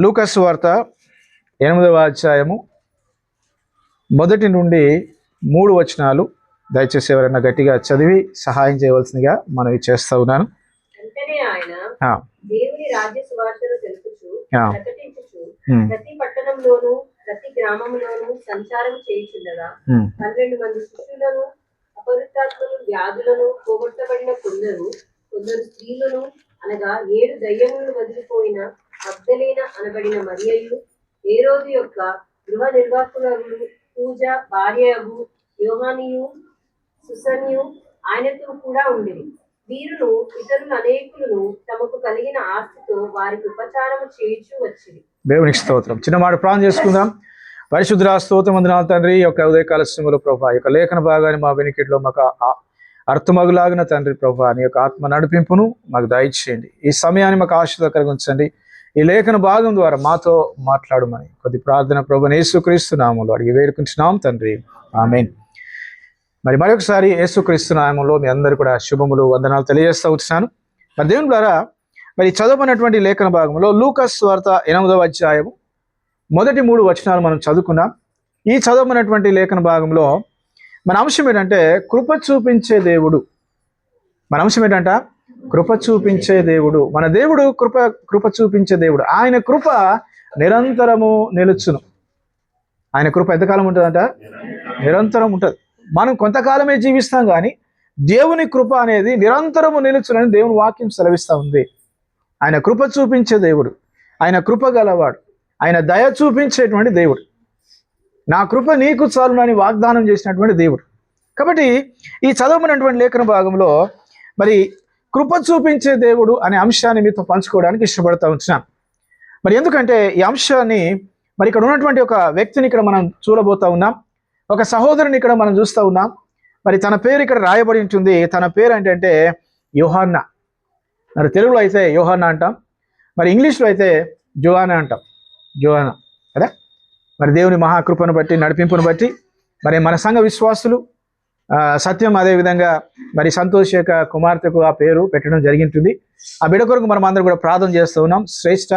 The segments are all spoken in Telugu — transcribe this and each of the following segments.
లూకాసు వార్త 8వ అధ్యాయము 1 నుండి 3 వచనాలు దయచేసి ఎవరైనా గట్టిగా చదివి సహాయం చేయవలసిందిగా మనవి చేస్తా ఉన్నాను. వెంటనే ఆయన దేవుని రాజ్య సువార్తను తెలుపుచు ప్రకటించుచు ప్రతి పట్టణంలోను ప్రతి గ్రామంలోను సంచారం చేయుచుండగా 12 మంది శిష్యులను అపవిత్రాత్మలు వ్యాధులను పోగొట్టబడిన కొందరు స్త్రీలను అనగా 7 దయ్యములను వదిలిపోయిన మగ్దలేన అనబడిన మరియయు, హేరోదు యొక్క గృహ నిర్వాహకులు పూజ భార్యయగు యోహానియు సుసన్యు ఆయనతో కూడా ఉండేది. వీరును ఇతరులు అనేకులను తమకు కలిగిన ఆస్తితో వారికి ఉపచారము చేయించు వచ్చింది. దేవునికి స్తోత్రం. చిన్న మాట ప్రార్థన చేసుకుందాం. పరిశుద్ధ స్తోత్రం వందనాలు తండ్రి. యొక్క ఉదయకాల శ్రమలో ప్రభా యొక్క లేఖన భాగాన్ని మా వెనుకట్లో మాకు అర్థమగులాగిన తండ్రి ప్రభా నీ యొక్క ఆత్మ నడిపింపును మాకు దయచేయండి. ఈ సమయాన్ని మాకు ఆశీర్వాదకరంగా ఉంచండి. ఈ లేఖన భాగం ద్వారా మాతో మాట్లాడమని కొద్ది ప్రార్థన ప్రభుని యేసుక్రీస్తు నామములో అడిగి వేడుకుంటున్నాం తండ్రి, ఆమేన్. మరొకసారి యేసుక్రీస్తు నామములో మీ అందరూ కూడా శుభములు వందనాలు తెలియజేస్తూ ఉంటున్నాను. మరి దేవుని ద్వారా చదువుకున్నటువంటి లేఖన భాగంలో లూకాసు వార్త 8వ అధ్యాయము 1-3 వచనాలు మనం చదువుకున్నాం. ఈ చదవమన్నటువంటి లేఖన భాగంలో మన అంశం ఏంటంటే కృప చూపించే దేవుడు. మన అంశం ఏంటంట కృప చూపించే దేవుడు. మన దేవుడు కృప చూపించే దేవుడు. ఆయన కృప నిరంతరము నిలుచును. ఆయన కృప ఎంతకాలం ఉంటుందంట? నిరంతరం ఉంటుంది. మనం కొంతకాలమే జీవిస్తాం, కానీ దేవుని కృప అనేది నిరంతరము నిలుచునని దేవుని వాక్యం సెలవిస్తూ ఉంది. ఆయన కృప చూపించే దేవుడు, ఆయన కృప గలవాడు, ఆయన దయ చూపించేటువంటి దేవుడు. నా కృప నీకు చాలునని వాగ్దానం చేసినటువంటి దేవుడు. కాబట్టి ఈ చదవమన్నటువంటి లేఖన భాగంలో కృప చూపించే దేవుడు అనే అంశాన్ని మీతో పంచుకోవడానికి ఇష్టపడతా ఉంటున్నాను. ఎందుకంటే ఈ అంశాన్ని ఇక్కడ ఉన్నటువంటి ఒక వ్యక్తిని ఇక్కడ మనం చూడబోతా ఉన్నాం. ఒక సహోదరుని ఇక్కడ మనం చూస్తూ ఉన్నాం. తన పేరు ఇక్కడ రాయబడి ఉంటుంది. తన పేరు ఏంటంటే యోహాన్నా. తెలుగులో అయితే యోహాన్నా అంటాం, ఇంగ్లీష్లో అయితే జోవానా అంటాం. జోవానా కదా. దేవుని మహాకృపను బట్టి, నడిపింపును బట్టి మన సంఘ విశ్వాసులు సత్యం అదేవిధంగా సంతోష్ యొక్క కుమార్తెకు ఆ పేరు పెట్టడం జరిగింటుంది. ఆ బిడ్డ కొరకు మనం అందరూ కూడా ప్రార్థన చేస్తూ ఉన్నాం. శ్రేష్ఠ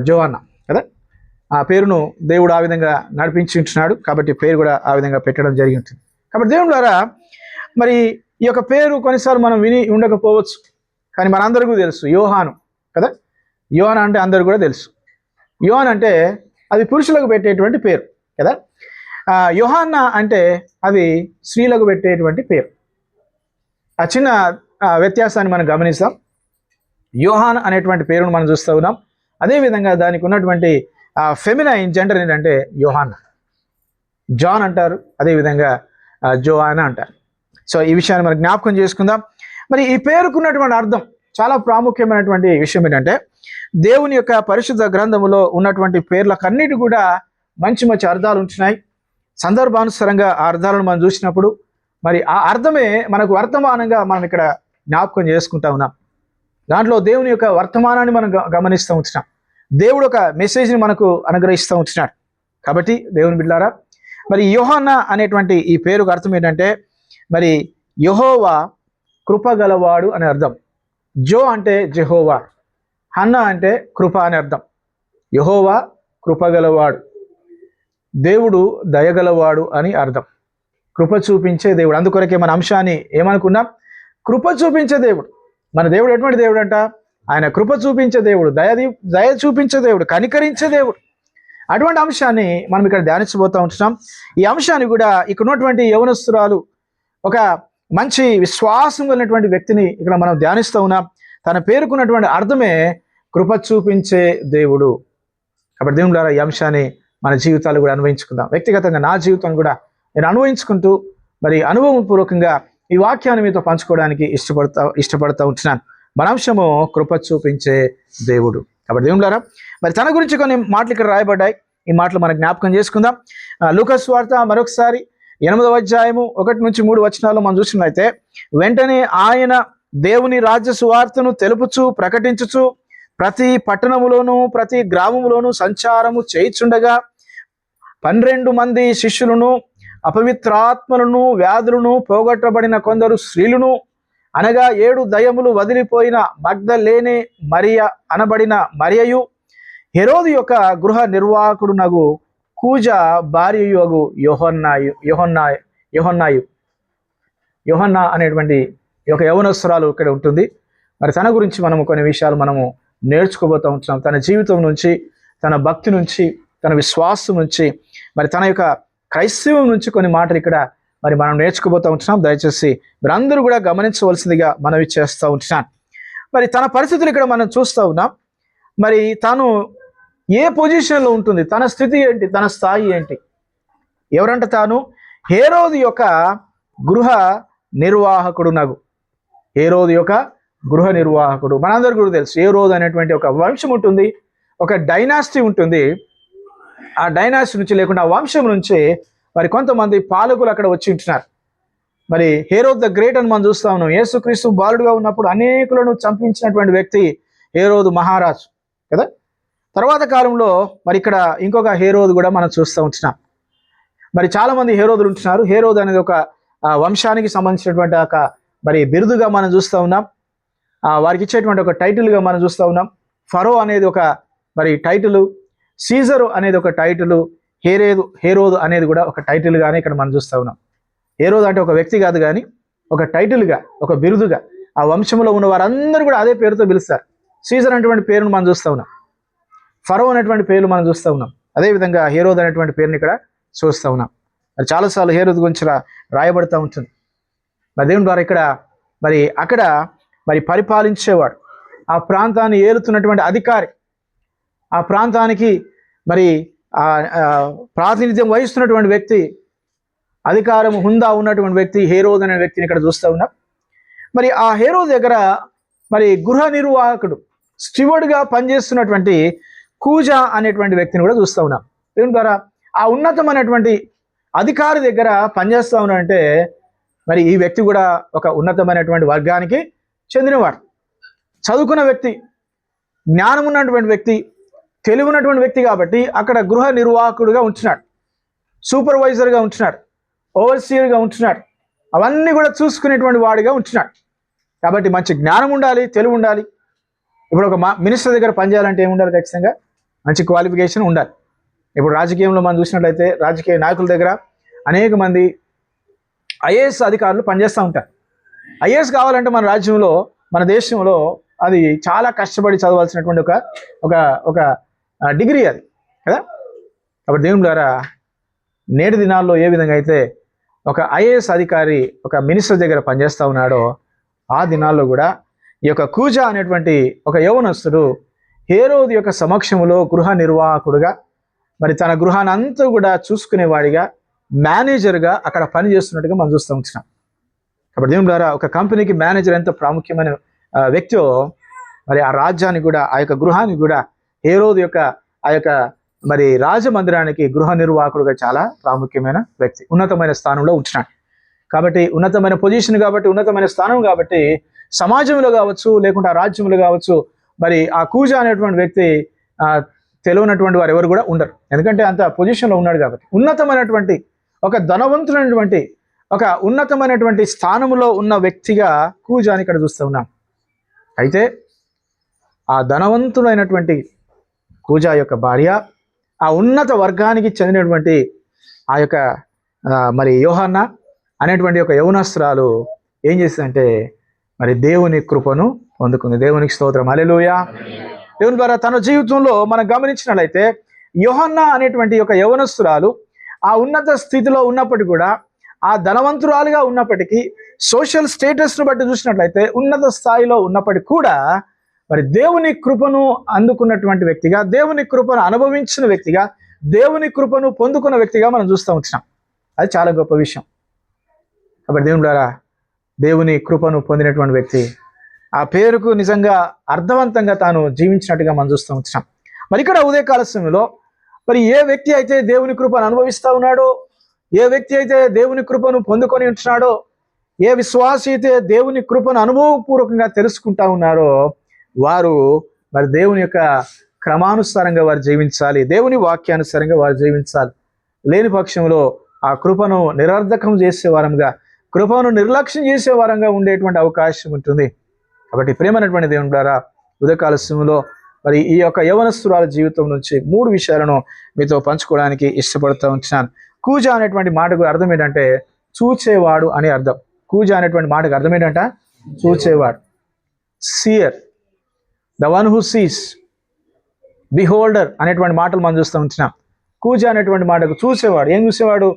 జోవానా కదా. ఆ పేరును దేవుడు ఆ విధంగా నడిపించుంటున్నాడు, కాబట్టి పేరు కూడా ఆ విధంగా పెట్టడం జరిగి ఉంటుంది. కాబట్టి దేవుని ద్వారా ఈ యొక్క పేరు కొన్నిసార్లు మనం విని ఉండకపోవచ్చు, కానీ మనందరికీ తెలుసు యోహాను కదా. యోహాన్ అంటే అందరూ కూడా తెలుసు. యోహాన్ అంటే అది పురుషులకు పెట్టేటువంటి పేరు కదా. యోహాన్నా అంటే అది స్త్రీలకు పెట్టేటువంటి పేరు. ఆ చిన్న వ్యత్యాసాన్ని మనం గమనిస్తాం. యోహాన్ అనేటువంటి పేరును మనం చూస్తూ ఉన్నాం. అదేవిధంగా దానికి ఉన్నటువంటి ఫెమినైన్ జెండర్ ఏంటంటే యోహాన్నా. జాన్ అంటారు, అదేవిధంగా జోవానా అంటారు. సో ఈ విషయాన్ని మనం జ్ఞాపకం చేసుకుందాం. ఈ పేరుకున్నటువంటి అర్థం చాలా ప్రాముఖ్యమైనటువంటి విషయం ఏంటంటే దేవుని యొక్క పరిశుద్ధ గ్రంథములో ఉన్నటువంటి పేర్లకన్నిటి కూడా మంచి మంచి అర్థాలు ఉంటున్నాయి. సందర్భానుసారంగా ఆ అర్థాలను మనం చూసినప్పుడు ఆ అర్థమే మనకు వర్తమానంగా మనం ఇక్కడ జ్ఞాపకం చేసుకుంటా ఉన్నాం. దాంట్లో దేవుని యొక్క వర్తమానాన్ని మనం గమనిస్తూ ఉంటున్నాం. దేవుడు ఒక మెసేజ్ని మనకు అనుగ్రహిస్తూ ఉంటున్నాడు. కాబట్టి దేవుని బిడ్డలారా, యోహాన్నా అనేటువంటి ఈ పేరుకు అర్థం ఏంటంటే యెహోవా కృపగలవాడు అనే అర్థం. జో అంటే జెహోవా, హన్నా అంటే కృప అనే అర్థం. యెహోవా కృపగలవాడు, దేవుడు దయగలవాడు అని అర్థం. కృప చూపించే దేవుడు. అందుకొరకే మన అంశాన్ని ఏమనుకున్నాం? కృప చూపించే దేవుడు. మన దేవుడు ఎటువంటి దేవుడు అంట? ఆయన కృప చూపించే దేవుడు, దయ చూపించే దేవుడు, కనికరించే దేవుడు. అటువంటి అంశాన్ని మనం ఇక్కడ ధ్యానించబోతూ ఉంటున్నాం. ఈ అంశాన్ని కూడా ఇక్కడ ఉన్నటువంటి యవనస్తురాలు, ఒక మంచి విశ్వాసం కలిగినటువంటి వ్యక్తిని ఇక్కడ మనం ధ్యానిస్తూ ఉన్నాం. తన పేరుకున్నటువంటి అర్థమే కృప చూపించే దేవుడు. కాబట్టి దేవుని ద్వారా ఈ అంశాన్ని మన జీవితాలు కూడా అన్వయించుకుందాం. వ్యక్తిగతంగా నా జీవితం కూడా నేను అన్వయించుకుంటూ అనుభవపూర్వకంగా ఈ వాక్యాన్ని మీతో పంచుకోవడానికి ఇష్టపడతా ఉంటున్నాను. మన అంశము కృప చూపించే దేవుడు. కాబట్టి దేవుని ద్వారా తన గురించి కొన్ని మాటలు ఇక్కడ రాయబడ్డాయి. ఈ మాటలు మనం జ్ఞాపకం చేసుకుందాం. లూకాసు వార్త మరొకసారి 8వ అధ్యాయము 1-3 వచనాల్లో మనం చూసినట్లయితే, వెంటనే ఆయన దేవుని రాజ్య సువార్తను తెలుపుచు ప్రకటించుచు ప్రతి పట్టణములోను ప్రతి గ్రామములోను సంచారము చేయుచుండగా 12 మంది శిష్యులను అపవిత్రాత్మలను వ్యాధులను పోగొట్టబడిన కొందరు స్త్రీలను అనగా 7 దయ్యములు వదిలిపోయిన మగ్దలేనే మరియ అనబడిన మరియయు, హెరోదు యొక్క గృహ నిర్వాహకుడు నగు కూజ భార్య యొగు యోహన్నా అనేటువంటి ఒక యవనస్తురాలు ఇక్కడ ఉంటుంది. మరి తన గురించి మనము కొన్ని విషయాలు మనము నేర్చుకోబోతూ ఉంటున్నాం. తన జీవితం నుంచి, తన భక్తి నుంచి, తన విశ్వాసం నుంచి, మరి తన యొక్క క్రైస్తవం నుంచి కొన్ని మాటలు ఇక్కడ మరి మనం నేర్చుకోబోతూ ఉంటున్నాం. దయచేసి మీరందరూ కూడా గమనించవలసిందిగా మనవి చేస్తూ ఉంటున్నాను. మరి తన పరిస్థితులు ఇక్కడ మనం చూస్తూ ఉన్నాం. మరి తాను ఏ పొజిషన్లో ఉంటుంది, తన స్థితి ఏంటి, తన స్థాయి ఏంటి? ఎవరంటే తాను హేరోదు యొక్క గృహ నిర్వాహకుడు నగు. హేరోదు యొక్క గృహ నిర్వాహకుడు. మనందరికీ కూడా తెలుసు, హేరోదు అనేటువంటి ఒక వంశం ఉంటుంది, ఒక డైనాసిటీ ఉంటుంది. ఆ డైనాసిటీ నుంచి లేకుండా ఆ వంశం నుంచి మరి కొంతమంది పాలకులు అక్కడ వచ్చి ఉంటున్నారు. మరి హేరోద్ ద గ్రేట్ అని మనం చూస్తా ఉన్నాం. యేసుక్రీస్తు బాలుడుగా ఉన్నప్పుడు అనేకులను చంపించినటువంటి వ్యక్తి హేరోదు మహారాజు కదా. తర్వాత కాలంలో మరి ఇక్కడ ఇంకొక హేరోదు కూడా మనం చూస్తూ ఉంటున్నాం. మరి చాలా మంది హేరోదులు ఉంటున్నారు. హేరోదు అనేది ఒక వంశానికి సంబంధించినటువంటి ఒక మరి బిరుదుగా మనం చూస్తూ ఉన్నాం. వారికి ఇచ్చేటువంటి ఒక టైటిల్గా మనం చూస్తూ ఉన్నాం. ఫరో అనేది ఒక మరి టైటిల్, సీజరు అనేది ఒక టైటిల్, హేరోదు అనేది కూడా ఒక టైటిల్గానే ఇక్కడ మనం చూస్తూ ఉన్నాం. హేరోదు అంటే ఒక వ్యక్తి కాదు, కానీ ఒక టైటిల్గా, ఒక బిరుదుగా ఆ వంశంలో ఉన్న వారందరూ కూడా అదే పేరుతో పిలుస్తారు. సీజర్ అనేటువంటి పేరును మనం చూస్తూ ఉన్నాం, ఫరో అనేటువంటి పేర్లు మనం చూస్తూ ఉన్నాం. అదేవిధంగా హేరోదు అనేటువంటి పేరుని ఇక్కడ చూస్తూ ఉన్నాం. మరి చాలాసార్లు హేరోదు గురించి రాయబడుతూ ఉంటుంది. మరి దేవుని ద్వారా ఇక్కడ మరి అక్కడ మరి పరిపాలించేవాడు, ఆ ప్రాంతాన్ని ఏలుతున్నటువంటి అధికారి, ఆ ప్రాంతానికి మరి ప్రాతినిధ్యం వహిస్తున్నటువంటి వ్యక్తి, అధికారం హుందా ఉన్నటువంటి వ్యక్తి హేరోదు అనే వ్యక్తిని ఇక్కడ చూస్తూ ఉన్నాం. మరి ఆ హేరోదు దగ్గర మరి గృహ నిర్వాహకుడు, స్టివర్డ్గా పనిచేస్తున్నటువంటి కూజ అనేటువంటి వ్యక్తిని కూడా చూస్తూ ఉన్నాం. దీని ద్వారా ఆ ఉన్నతమైనటువంటి అధికారి దగ్గర పనిచేస్తూ ఉన్నాడంటే మరి ఈ వ్యక్తి కూడా ఒక ఉన్నతమైనటువంటి వర్గానికి చెందినవాడు, చదువుకున్న వ్యక్తి, జ్ఞానం ఉన్నటువంటి వ్యక్తి, తెలివి ఉన్నటువంటి వ్యక్తి. కాబట్టి అక్కడ గృహ నిర్వాహకుడుగా ఉంటున్నాడు, సూపర్వైజర్గా ఉంటున్నాడు, ఓవర్సీయర్గా ఉంటున్నాడు, అవన్నీ కూడా చూసుకునేటువంటి వాడిగా ఉంటున్నాడు. కాబట్టి మంచి జ్ఞానం ఉండాలి, తెలివి ఉండాలి. ఇప్పుడు ఒక మినిస్టర్ దగ్గర పనిచేయాలంటే ఏముండాలి? ఖచ్చితంగా మంచి క్వాలిఫికేషన్ ఉండాలి. ఇప్పుడు రాజకీయంలో మనం చూసినట్లయితే రాజకీయ నాయకుల దగ్గర అనేక మంది ఐఏఎస్ అధికారులు పనిచేస్తూ ఉంటారు. ఐఏఎస్ కావాలంటే మన రాజ్యంలో, మన దేశంలో అది చాలా కష్టపడి చదవాల్సినటువంటి ఒక డిగ్రీ అది కదా. కాబట్టి దేవుని ద్వారా నేటి దినాల్లో ఏ విధంగా అయితే ఒక ఐఏఎస్ అధికారి ఒక మినిస్టర్ దగ్గర పనిచేస్తూ ఉన్నాడో, ఆ దినాల్లో కూడా ఈ యొక్క కూజ అనేటువంటి ఒక యవనస్తుడు హేరోదు యొక్క సమక్షంలో గృహ నిర్వాహకుడుగా, మరి తన గృహాన్ని అంతా కూడా చూసుకునేవాడిగా, మేనేజర్గా అక్కడ పని చేస్తున్నట్టుగా మనం చూస్తూ ఉంటున్నాం. కాబట్టి దేవుని ద్వారా ఒక కంపెనీకి మేనేజర్ ఎంత ప్రాముఖ్యమైన వ్యక్తో, మరి ఆ రాజ్యానికి కూడా, ఆ యొక్క గృహానికి కూడా హేరోదు యొక్క ఆ యొక్క మరి రాజమందిరానికి గృహ నిర్వాహకుడుగా చాలా ప్రాముఖ్యమైన వ్యక్తి, ఉన్నతమైన స్థానంలో ఉంటున్నాడు. కాబట్టి ఉన్నతమైన పొజిషన్ కాబట్టి, ఉన్నతమైన స్థానం కాబట్టి సమాజంలో కావచ్చు, లేకుంటే ఆ రాజ్యంలో కావచ్చు, మరి ఆ కూజ అనేటువంటి వ్యక్తి తెలియనటువంటి వారు ఎవరు కూడా ఉండరు. ఎందుకంటే అంత పొజిషన్లో ఉన్నాడు కాబట్టి. ఉన్నతమైనటువంటి ఒక ధనవంతులైనటువంటి ఒక ఉన్నతమైనటువంటి స్థానంలో ఉన్న వ్యక్తిగా కూజాని ఇక్కడ చూస్తూ ఉన్నాం. అయితే ఆ ధనవంతులైనటువంటి కూజా యొక్క భార్య, ఆ ఉన్నత వర్గానికి చెందినటువంటి ఆ యొక్క మరి యోహన్నా అనేటువంటి ఒక యవనస్తురాలు ఏం చేసిందంటే మరి దేవుని కృపను పొందుకుంది. దేవునికి స్తోత్రం, హల్లెలూయా. దేవుని ద్వారా తన జీవితంలో మనం గమనించినట్లయితే యోహన్నా అనేటువంటి ఒక యవనస్తురాలు ఆ ఉన్నత స్థితిలో ఉన్నప్పటికీ కూడా, ఆ ధనవంతురాలుగా ఉన్నప్పటికీ, సోషల్ స్టేటస్ను బట్టి చూసినట్లయితే ఉన్నత స్థాయిలో ఉన్నప్పటికీ కూడా మరి దేవుని కృపను అందుకున్నటువంటి వ్యక్తిగా, దేవుని కృపను అనుభవించిన వ్యక్తిగా, దేవుని కృపను పొందుకున్న వ్యక్తిగా మనం చూస్తూ ఉంటున్నాం. అది చాలా గొప్ప విషయం. కాబట్టి దేవుని ద్వారా దేవుని కృపను పొందినటువంటి వ్యక్తి, ఆ పేరుకు నిజంగా అర్థవంతంగా తాను జీవించినట్టుగా మనం చూస్తూ ఉంటున్నాం. మరి ఇక్కడ ఉదయకాల సమయంలో మరి ఏ వ్యక్తి అయితే దేవుని కృపను అనుభవిస్తూ ఉన్నాడో, ఏ వ్యక్తి అయితే దేవుని కృపను పొందుకొని ఉంటున్నాడో, ఏ విశ్వాసి అయితే దేవుని కృపను అనుభవపూర్వకంగా తెలుసుకుంటా ఉన్నారో, వారు మరి దేవుని యొక్క క్రమానుసారంగా వారు జీవించాలి, దేవుని వాక్యానుసారంగా వారు జీవించాలి. లేని పక్షంలో ఆ కృపను నిరర్ధకం చేసే వారంగా, కృపను నిర్లక్ష్యం చేసే వారంగా ఉండేటువంటి అవకాశం ఉంటుంది. కాబట్టి ప్రేమైనటువంటి దేవుని ద్వారా ఉదయకాల సమయంలో మరి ఈ యొక్క యవనస్తురాల జీవితం నుంచి 3 విషయాలను మీతో పంచుకోవడానికి ఇష్టపడుతూ ఉంటున్నాను. కూజ అనేటువంటి మాటకు అర్థం ఏంటంటే చూచేవాడు అని అర్థం. కూజ అనేటువంటి మాటకు అర్థం ఏంటంట చూచేవాడు, seer, the one who sees, beholder అనేటువంటి మాటలు మనం చూస్తూ ఉంటున్నాం. కూజ అనేటువంటి మాటకు చూసేవాడు. ఏం చూసేవాడు?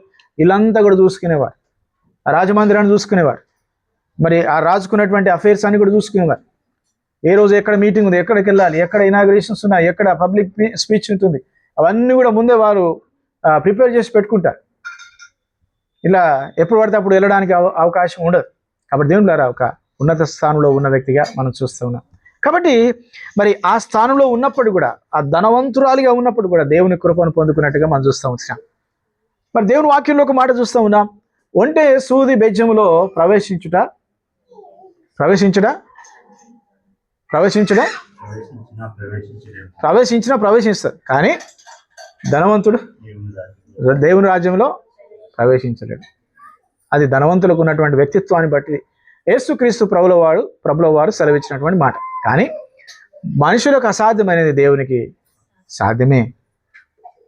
ఇల్లంతా కూడా చూసుకునేవాడు, ఆ రాజమందిరాన్ని చూసుకునేవాడు, మరి ఆ రాజుకున్నటువంటి అఫైర్స్ అన్ని కూడా చూసుకునేవారు. ఏ రోజు ఎక్కడ మీటింగ్ ఉంది, ఎక్కడికి వెళ్ళాలి, ఎక్కడ ఇనాగ్రేషన్స్ ఉన్నాయి, ఎక్కడ పబ్లిక్ స్పీచ్ ఉంటుంది, అవన్నీ కూడా ముందే వారు ప్రిపేర్ చేసి పెట్టుకుంటారు. ఇలా ఎప్పుడు పడితే అప్పుడు వెళ్ళడానికి అవకాశం ఉండదు. కాబట్టి దేవుని ఒక ఉన్నత స్థానంలో ఉన్న వ్యక్తిగా మనం చూస్తూ ఉన్నాం. కాబట్టి మరి ఆ స్థానంలో ఉన్నప్పుడు కూడా, ఆ ధనవంతురాలిగా ఉన్నప్పుడు కూడా దేవుని కృపను పొందుకున్నట్టుగా మనం చూస్తూ ఉంటున్నాం. మరి దేవుని వాక్యంలో ఒక మాట చూస్తూ ఉన్నాం, ఒంటె సూది బెజ్జములో ప్రవేశించుట ప్రవేశిస్తారు, కానీ ధనవంతుడు దేవుని రాజ్యంలో ప్రవేశించలేడు. అది ధనవంతులకు ఉన్నటువంటి వ్యక్తిత్వాన్ని బట్టి యేసుక్రీస్తు ప్రభుల వారు సెలవిచ్చినటువంటి మాట. కానీ మనుషులకు అసాధ్యమైనది దేవునికి సాధ్యమే.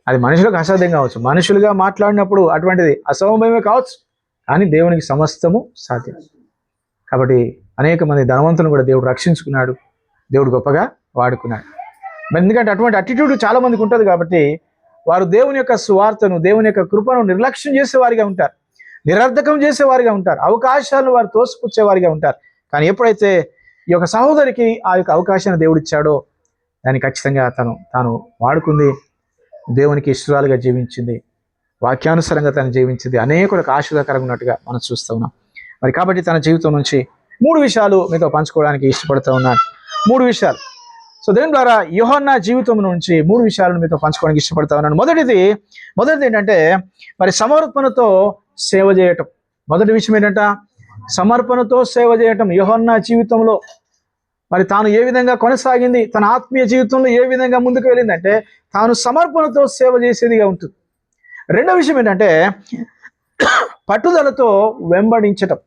అది మనుషులకు అసాధ్యం కావచ్చు, మనుషులుగా మాట్లాడినప్పుడు అటువంటిది అసంభవమే కావచ్చు, కానీ దేవునికి సమస్తము సాధ్యం. కాబట్టి అనేక మంది ధనవంతులను కూడా దేవుడు రక్షించుకున్నాడు, దేవుడు గొప్పగా వాడుకున్నాడు. ఎందుకంటే అటువంటి అటిట్యూడ్ చాలా మందికి ఉంటుంది. కాబట్టి వారు దేవుని యొక్క సువార్తను, దేవుని యొక్క కృపను నిర్లక్ష్యం చేసేవారిగా ఉంటారు, నిరర్ధకం చేసేవారిగా ఉంటారు, అవకాశాలను వారు తోసిపుచ్చేవారిగా ఉంటారు. కానీ ఎప్పుడైతే ఈ యొక్క సహోదరికి ఆ యొక్క అవకాశాన్ని దేవుడు ఇచ్చాడో దాన్ని ఖచ్చితంగా తాను వాడుకుంది, దేవునికి ఇష్టరాలుగా జీవించింది, వాక్యానుసారంగా తను జీవించింది, అనేకులకు ఆశీర్వాదకరంగా ఉన్నట్టుగా మనం చూస్తూ ఉన్నాం. మరి కాబట్టి తన జీవితం నుంచి 3 విషయాలు మీతో పంచుకోవడానికి ఇష్టపడుతూ ఉన్నాను. 3 విషయాలు. సో దేవుని ద్వారా యోహన్నా జీవితం నుంచి 3 విషయాలను మీతో పంచుకోవడానికి ఇష్టపడతా ఉన్నాను. మొదటిది ఏంటంటే మరి సమర్పణతో సేవ చేయటం. మొదటి విషయం ఏంటంట? సమర్పణతో సేవ చేయటం. యోహన్నా జీవితంలో మరి తాను ఏ విధంగా కొనసాగింది, తన ఆత్మీయ జీవితంలో ఏ విధంగా ముందుకు వెళ్ళిందంటే తాను సమర్పణతో సేవ చేసేదిగా ఉంటుంది. రెండో విషయం ఏంటంటే పట్టుదలతో వెంబడించటం.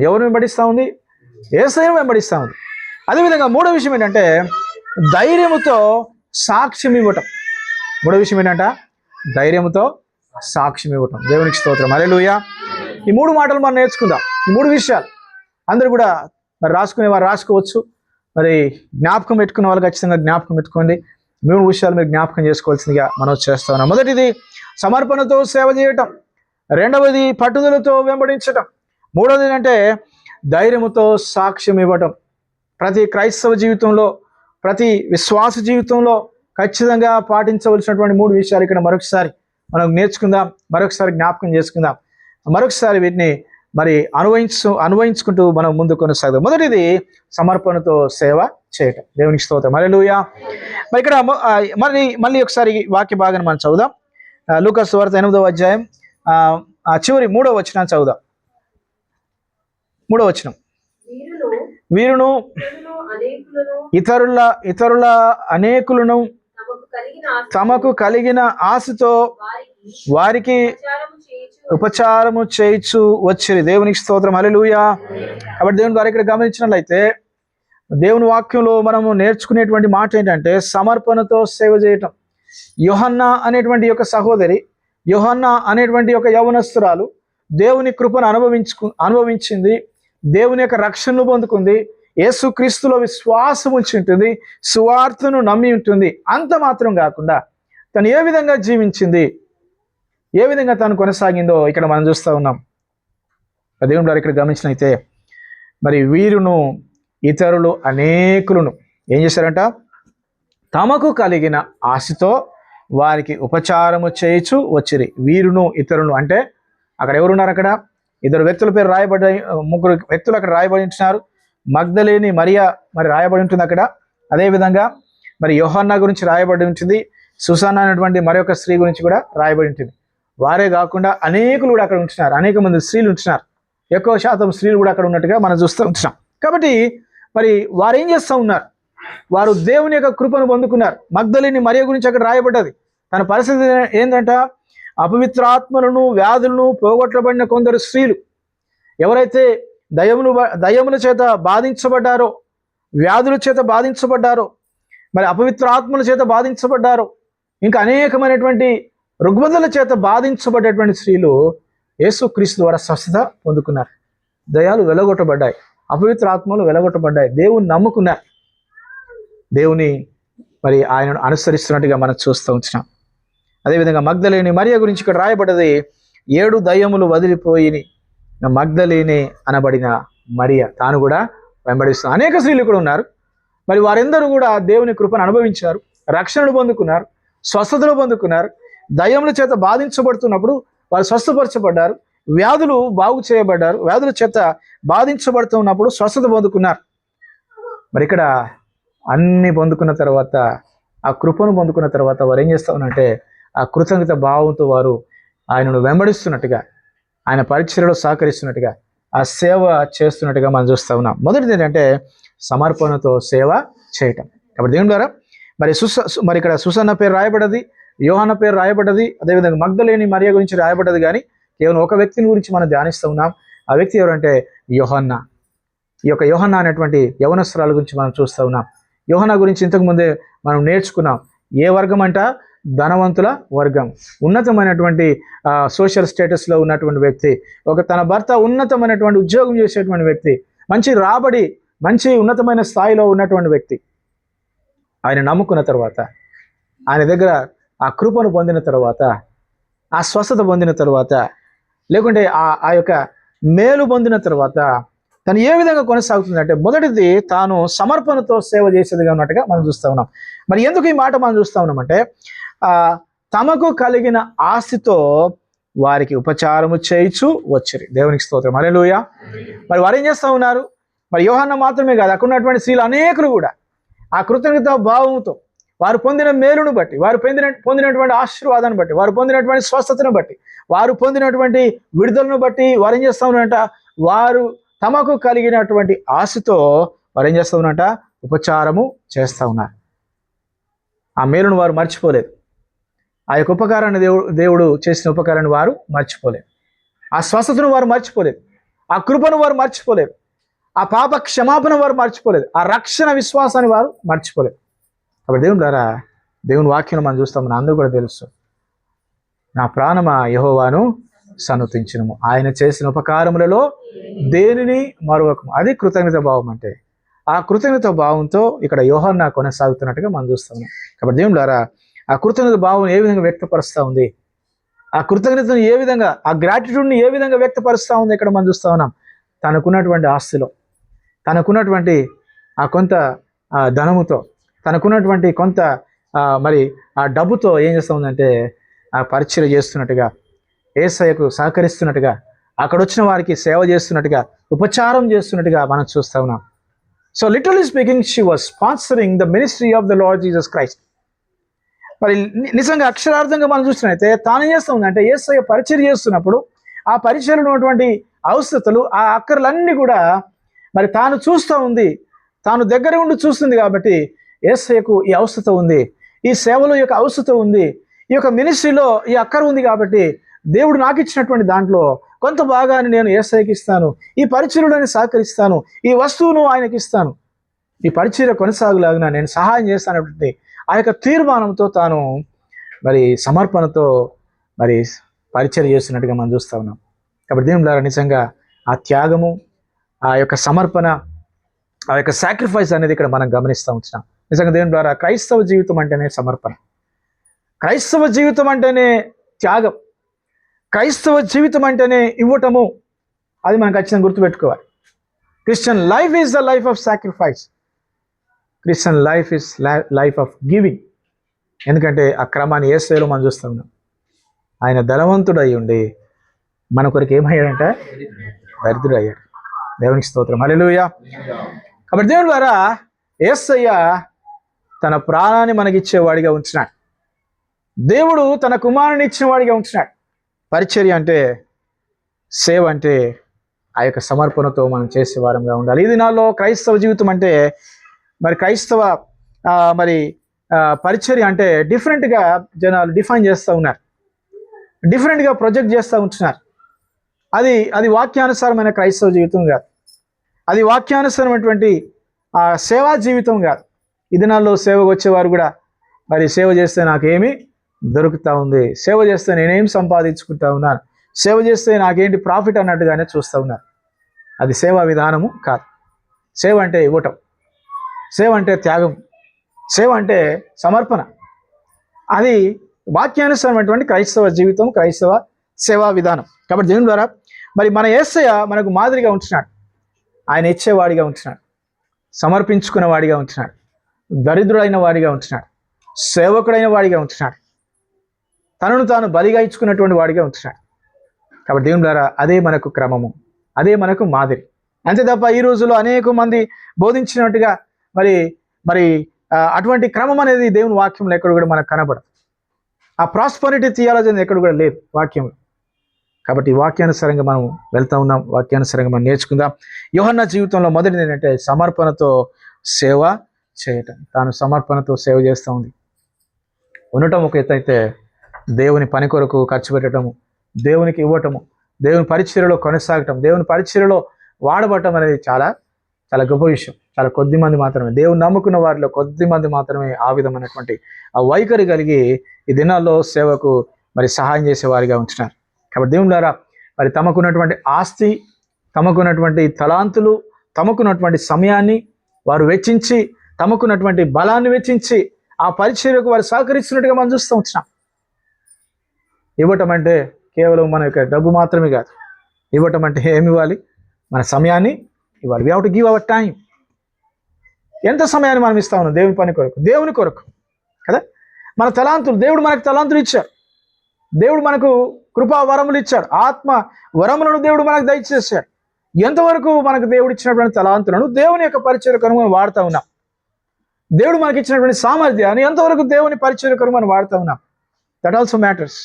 ఎవరు వెంబడిస్తూ ఉంది? యేసయ్యను వెంబడిస్తూ ఉంది. అదేవిధంగా మూడో విషయం ఏంటంటే ధైర్యముతో సాక్ష్యం ఇవ్వటం. ధైర్యముతో సాక్ష్యం ఇవ్వటం. దేవునికి స్తోత్రం, హల్లెలూయా. ఈ 3 మాటలు మనం నేర్చుకుందాం. ఈ 3 విషయాలు అందరూ కూడా మరి రాసుకునేవారు రాసుకోవచ్చు, మరి జ్ఞాపకం పెట్టుకున్న వాళ్ళు ఖచ్చితంగా జ్ఞాపకం పెట్టుకోండి. 3 విషయాలు మీరు జ్ఞాపకం చేసుకోవాల్సిందిగా మనం చేస్తా ఉన్నాం. మొదటిది సమర్పణతో సేవ చేయటం, రెండవది పట్టుదలతో వెంబడించటం, మూడవది ఏంటంటే ధైర్యముతో సాక్ష్యం ఇవ్వటం. ప్రతి క్రైస్తవ జీవితంలో, ప్రతి విశ్వాస జీవితంలో ఖచ్చితంగా పాటించవలసినటువంటి 3 విషయాలు ఇక్కడ మరొకసారి మనం నేర్చుకుందాం, మరొకసారి జ్ఞాపకం చేసుకుందాం, మరొకసారి వీటిని మరి అన్వయించుకుంటూ మనం ముందు కొనసాగుదాం. మొదటిది సమర్పణతో సేవ చేయటం. దేవునికి స్తోత్రం, హల్లెలూయా. మరి ఇక్కడ మళ్ళీ ఒకసారి వాక్య భాగాన్ని మనం చదువుదాం. లూకా సువార్త 8వ అధ్యాయం చివరి 3వ వచనాన్ని చదువుదాం. 3వ వచనం. వీరును ఇతరుల అనేకులను తమకు కలిగిన ఆశతో వారికి ఉపచారము చేయించు వచ్చిరి. దేవునికి స్తోత్రం, హల్లెలూయా. కాబట్టి దేవుని ద్వారా ఇక్కడ గమనించినట్లయితే దేవుని వాక్యంలో మనము నేర్చుకునేటువంటి మాట ఏంటంటే సమర్పణతో సేవ చేయటం. యోహన్నా అనేటువంటి యొక్క సహోదరి, యోహన్నా అనేటువంటి యొక్క యవనస్తురాలు దేవుని కృపను అనుభవించింది, దేవుని యొక్క రక్షణను పొందుకుంది, యేసుక్రీస్తులో విశ్వాసం ఉంచి ఉంటుంది, సువార్తను నమ్మి ఉంటుంది. అంత మాత్రం కాకుండా తను ఏ విధంగా జీవించింది, ఏ విధంగా తను కొనసాగిందో ఇక్కడ మనం చూస్తూ ఉన్నాం. దేవుని ద్వారా ఇక్కడ గమనించినైతే మరి వీరును ఇతరులు అనేకులను ఏం చేశారంట? తమకు కలిగిన ఆశతో వారికి ఉపచారము చేయించు వచ్చిరి. వీరును ఇతరులు అంటే అక్కడ ఎవరున్నారు? అక్కడ 2 వ్యక్తుల పేరు రాయబడ్డ, 3 వ్యక్తులు అక్కడ రాయబడి ఉంటున్నారు. మగ్దలేని మరియా మరి రాయబడి ఉంటుంది అక్కడ. అదేవిధంగా మరి యోహన్నా గురించి రాయబడి ఉంటుంది, సుసానా అనేటువంటి మరొక స్త్రీ గురించి కూడా రాయబడి ఉంటుంది. వారే కాకుండా అనేకులు కూడా అక్కడ ఉంటున్నారు, అనేక మంది స్త్రీలు ఉంటున్నారు, ఎక్కువ శాతం స్త్రీలు కూడా అక్కడ ఉన్నట్టుగా మనం చూస్తూ ఉంటున్నాం. కాబట్టి మరి వారు ఏం చేస్తూ ఉన్నారు? వారు దేవుని యొక్క కృపను పొందుకున్నారు. మగ్దలేని మరియ గురించి అక్కడ రాయబడ్డది. తన పరిస్థితి ఏంటంట? అపవిత్రాత్మలను వ్యాధులను పోగొట్టబడిన కొందరు స్త్రీలు ఎవరైతే దయ్యముల చేత బాధించబడ్డారో, వ్యాధుల చేత బాధించబడ్డారో, మరి అపవిత్ర ఆత్మల చేత బాధించబడ్డారో, ఇంకా అనేకమైనటువంటి రుగ్మతల చేత బాధించబడ్డటువంటి స్త్రీలు యేసుక్రీస్తు ద్వారా స్వస్థత పొందుకున్నారు. దయాలు వెలగొట్టబడ్డాయి, అపవిత్ర ఆత్మలు వెలగొట్టబడ్డాయి, దేవుని నమ్ముకున్నారు, దేవుని మరి ఆయనను అనుసరిస్తున్నట్టుగా మనం చూస్తూ ఉంటున్నాం. అదేవిధంగా మగ్దలేని మరియ గురించి ఇక్కడ రాయబడ్డది, 7 దయ్యములు వదిలిపోయి మగ్దలేని అనబడిన మరియ తాను కూడా వెంబడిస్తున్నారు. అనేక స్త్రీలు కూడా ఉన్నారు. మరి వారందరూ కూడా దేవుని కృపను అనుభవించారు, రక్షణను పొందుకున్నారు, స్వస్థతలు పొందుకున్నారు. దయ్యముల చేత బాధించబడుతున్నప్పుడు వారు స్వస్థపరచబడ్డారు, వ్యాధులు బాగు చేయబడ్డారు, వ్యాధుల చేత బాధించబడుతున్నప్పుడు స్వస్థత పొందుకున్నారు. మరి ఇక్కడ అన్ని పొందుకున్న తర్వాత, ఆ కృపను పొందుకున్న తర్వాత వారు ఏం చేస్తా ఉన్నారంటే ఆ కృతజ్ఞత భావంతో వారు ఆయనను వెంబడిస్తున్నట్టుగా, ఆయన పరిచర్యలో సహకరిస్తున్నట్టుగా, ఆ సేవ చేస్తున్నట్టుగా మనం చూస్తూ ఉన్నాం. మొదటిది ఏంటంటే సమర్పణతో సేవ చేయటం. కాబట్టి దేవుని ద్వారా మరి ఇక్కడ సుసన్న పేరు రాయబడ్డది, యోహాన పేరు రాయబడ్డది, అదేవిధంగా మగ్దలేని మరియ గురించి రాయబడ్డది. కానీ కేవలం ఒక వ్యక్తిని గురించి మనం ధ్యానిస్తూ ఉన్నాం. ఆ వ్యక్తి ఎవరంటే యోహన్న. ఈ యొక్క యోహన్న అనేటువంటి యవనస్తురాల గురించి మనం చూస్తూ ఉన్నాం. యోహన్న గురించి ఇంతకుముందే మనం నేర్చుకున్నాం. ఏ వర్గం అంట? ధనవంతుల వర్గం, ఉన్నతమైనటువంటి సోషల్ స్టేటస్లో ఉన్నటువంటి వ్యక్తి, తన భర్త ఉన్నతమైనటువంటి ఉద్యోగం చేసేటువంటి వ్యక్తి, మంచి రాబడి, మంచి ఉన్నతమైన స్థాయిలో ఉన్నటువంటి వ్యక్తి. ఆయన నమ్ముకున్న తర్వాత, ఆయన దగ్గర ఆ కృపను పొందిన తర్వాత, ఆ స్వస్థత పొందిన తర్వాత, లేకుంటే ఆ యొక్క మేలు పొందిన తర్వాత తను ఏ విధంగా కొనసాగుతుందంటే, మొదటిది తాను సమర్పణతో సేవ చేసేదిగా ఉన్నట్టుగా మనం చూస్తూ ఉన్నాం. మరి ఎందుకు ఈ మాట మనం చూస్తూ ఉన్నామంటే, తమకు కలిగిన ఆస్తితో వారికి ఉపచారము చేయించు వచ్చిరి. దేవునికి స్తోత్రం, హల్లెలూయా. మరి వారు ఏం చేస్తూ ఉన్నారు? మరి యోహన్న మాత్రమే కాదు, అక్కడ ఉన్నటువంటి స్త్రీలు అనేకులు కూడా ఆ కృతజ్ఞత భావంతో వారు పొందిన మేలును బట్టి, వారు పొందినటువంటి ఆశీర్వాదాన్ని బట్టి, వారు పొందినటువంటి స్వస్థతను బట్టి, వారు పొందినటువంటి విడుదలను బట్టి వారు ఏం చేస్తూ ఉన్నారంట? వారు తమకు కలిగినటువంటి ఆశతో వారు ఏం చేస్తూ ఉన్నారంట? ఉపచారము చేస్తూ ఉన్నారు. ఆ మేలును వారు మర్చిపోలేదు. ఆ యొక్క ఉపకారాన్ని దేవుడు చేసిన ఉపకారాన్ని వారు మర్చిపోలేదు. ఆ స్వస్థతను వారు మర్చిపోలేదు. ఆ కృపను వారు మర్చిపోలేదు. ఆ పాప క్షమాపణ వారు మర్చిపోలేదు. ఆ రక్షణ విశ్వాసాన్ని వారు మర్చిపోలేదు. కాబట్టి దేవుని ద్వారా, దేవుని వాక్యం మనం చూస్తాం, మన అందరూ కూడా తెలుసు, నా ప్రాణమా యెహోవాను సన్నుతించును, ఆయన చేసిన ఉపకారములలో దేనిని మరొకము. అది కృతజ్ఞత భావం అంటే. ఆ కృతజ్ఞత భావంతో ఇక్కడ యోహన్న కొనసాగుతున్నట్టుగా మనం చూస్తాం. కాబట్టి దేవుని ద్వారా ఆ కృతజ్ఞత భావం ఏ విధంగా వ్యక్తపరుస్తూ ఉంది, ఆ కృతజ్ఞతను ఏ విధంగా, ఆ గ్రాటిట్యూడ్ని ఏ విధంగా వ్యక్తపరుస్తూ ఉంది ఇక్కడ మనం చూస్తూ ఉన్నాం. తనకున్నటువంటి ఆస్తిలో, తనకున్నటువంటి ఆ కొంత ధనముతో, తనకున్నటువంటి కొంత మరి ఆ డబ్బుతో ఏం చేస్తూ ఉందంటే ఆ పరిచయం చేస్తున్నట్టుగా, యేసయ్యకు సహకరిస్తున్నట్టుగా, అక్కడ వచ్చిన వారికి సేవ చేస్తున్నట్టుగా, ఉపచారం చేస్తున్నట్టుగా మనం చూస్తూ ఉన్నాం. So literally speaking, she was sponsoring the ministry of the lord Jesus Christ. మరి నిజంగా అక్షరార్థంగా మనం చూసినట్లయితే తాను చేస్తూ ఉందంటే యేసయ్య పరిచయం చేస్తున్నప్పుడు ఆ పరిచయంలో ఉన్నటువంటి అవసరతలు, ఆ అక్కర్లన్నీ కూడా మరి తాను చూస్తూ ఉంది, తాను దగ్గర ఉండి చూస్తుంది. కాబట్టి యేసయ్యకు ఈ అవసరత ఉంది, ఈ సేవలో ఈ యొక్క అవసరత ఉంది, ఈ యొక్క మినిస్ట్రీలో ఈ అక్కర ఉంది. కాబట్టి దేవుడు నాకు ఇచ్చినటువంటి దాంట్లో కొంత భాగాన్ని నేను యేసయ్యకి ఇస్తాను, ఈ పరిచర్యలోనే సహకరిస్తాను, ఈ వస్తువును ఆయనకి ఇస్తాను, ఈ పరిచర్య కొనసాగులాగిన నేను సహాయం చేస్తానటువంటి ఆ యొక్క తీర్మానంతో తాను మరి సమర్పణతో మరి పరిచర్య చేస్తున్నట్టుగా మనం చూస్తూ ఉన్నాం. కాబట్టి దేవుని ద్వారా నిజంగా ఆ త్యాగము, ఆ యొక్క సమర్పణ, ఆ యొక్క సాక్రిఫైస్ అనేది ఇక్కడ మనం గమనిస్తూ ఉంటున్నాం. నిజంగా దేవుని ద్వారా క్రైస్తవ జీవితం అంటేనే సమర్పణ, క్రైస్తవ జీవితం అంటేనే త్యాగం, క్రైస్తవ జీవితం అంటేనే ఇవ్వటము. అది మనం ఖచ్చితంగా గుర్తుపెట్టుకోవాలి. Christian life is the life of sacrifice. Christian life is life of giving. ఎందుకంటే ఆ క్రమాన్ని యేసయ్యలో మనం చూస్తూ ఉన్నాం. ఆయన ధనవంతుడు అయి ఉండి మన కొరకు ఏమయ్యాడంటే దరిద్రుడు అయ్యాడు. దేవునికి స్తోత్రం, హల్లెలూయా. కాబట్టి దేవుని ద్వారా యేసయ్య తన ప్రాణాన్ని మనకిచ్చేవాడిగా ఉంచినాడు. దేవుడు తన కుమారుని ఇచ్చినవాడిగా ఉంచినాడు. పరిచర్య అంటే, సేవ అంటే ఆ యొక్క సమర్పణతో మనం చేసేవారంగా ఉండాలి. ఈ దినాల్లో క్రైస్తవ జీవితం అంటే మరి క్రైస్తవ పరిచర్య అంటే డిఫరెంట్గా జనాలు డిఫైన్ చేస్తూ ఉన్నారు, డిఫరెంట్గా ప్రొజెక్ట్ చేస్తూ ఉంటున్నారు. అది వాక్యానుసారమైన క్రైస్తవ జీవితం కాదు. అది వాక్యానుసారమైనటువంటి ఆ సేవా జీవితం కాదు. ఈ దినాల్లో సేవకు వచ్చేవారు కూడా మరి సేవ చేస్తే నాకేమి దొరుకుతూ ఉంది, సేవ చేస్తే నేనేం సంపాదించుకుంటా ఉన్నాను, సేవ చేస్తే నాకేంటి ప్రాఫిట్ అన్నట్టుగానే చూస్తూ ఉన్నారు. అది సేవా విధానము కాదు. సేవ అంటే ఇవ్వటం, సేవ అంటే త్యాగం, సేవ అంటే సమర్పణ. అది వాక్యానుసారమైనటువంటి క్రైస్తవ జీవితం, క్రైస్తవ సేవా విధానం. కాబట్టి దేవుని ద్వారా మరి మన యేసయ్య మనకు మాదిరిగా ఉంటున్నాడు. ఆయన ఇచ్చేవాడిగా ఉంటున్నాడు, సమర్పించుకున్న వాడిగా ఉంటున్నాడు, దరిద్రుడైన వాడిగా ఉంటున్నాడు, సేవకుడైన వాడిగా ఉంటున్నాడు, తనను తాను బలిగా ఇచ్చుకున్నటువంటి వాడిగా ఉంటున్నాడు. కాబట్టి దేవుని ద్వారా అదే మనకు క్రమము, అదే మనకు మాదిరి. అంతే తప్ప ఈ రోజుల్లో అనేక మంది బోధించినట్టుగా మరి మరి అటువంటి క్రమం అనేది దేవుని వాక్యంలో ఎక్కడ కూడా మనకు కనబడదు. ఆ ప్రాస్పరిటీ థియాలజీ అనేది ఎక్కడ కూడా లేదు వాక్యంలో. కాబట్టి వాక్యానుసారంగా మనం వెళ్తా ఉన్నాం, వాక్యానుసారంగా మనం నేర్చుకుందాం. యోహన్న జీవితంలో మొదటిది ఏంటంటే సమర్పణతో సేవ చేయటం. తాను సమర్పణతో సేవ చేస్తూ ఉంది. ఉండటం ఒక ఎత్తు అయితే, దేవుని పని కొరకు ఖర్చు పెట్టడము, దేవునికి ఇవ్వటము, దేవుని పరిచర్యలో కొనసాగటం, దేవుని పరిచర్యలో వాడబడటం అనేది చాలా చాలా గొప్ప విషయం. చాలా కొద్ది మంది మాత్రమే, దేవుని నమ్ముకున్న వారిలో కొద్ది మంది మాత్రమే ఆ విధమైనటువంటి ఆ వైఖరి కలిగి ఈ దినాల్లో సేవకు మరి సహాయం చేసేవారిగా ఉంటున్నారు. కాబట్టి దేవుని ద్వారా మరి తమకున్నటువంటి ఆస్తి, తమకున్నటువంటి తలాంతులు, తమకున్నటువంటి సమయాన్ని వారు వెచ్చించి, తమకున్నటువంటి బలాన్ని వెచ్చించి ఆ పరిచర్యకు వారు సహకరిస్తున్నట్టుగా మనం చూస్తూ ఉంటున్నాం. ఇవ్వటం అంటే కేవలం మన యొక్క డబ్బు మాత్రమే కాదు. ఇవ్వటం అంటే ఏమి ఇవ్వాలి? మన సమయాన్ని ఇవ్వాలి. We have to give our time. ఎంత సమయాన్ని మనం ఇస్తా ఉన్నాం దేవుని పని కొరకు, దేవుని కొరకు కదా. మన తలాంతులు, దేవుడు మనకు తలాంతులు ఇచ్చాడు, దేవుడు మనకు కృపా వరములు ఇచ్చాడు, ఆత్మ వరములను దేవుడు మనకు దయచేశాడు. ఎంతవరకు మనకు దేవుడు ఇచ్చినటువంటి తలాంతులను దేవుని యొక్క పరిచర్య కొరకు మనం వాడుతూ ఉన్నాం? దేవుడు మనకి ఇచ్చినటువంటి సామర్థ్యాన్ని ఎంతవరకు దేవుని పరిచర్య కొరకు మనం వాడుతూ ఉన్నాం? That also matters.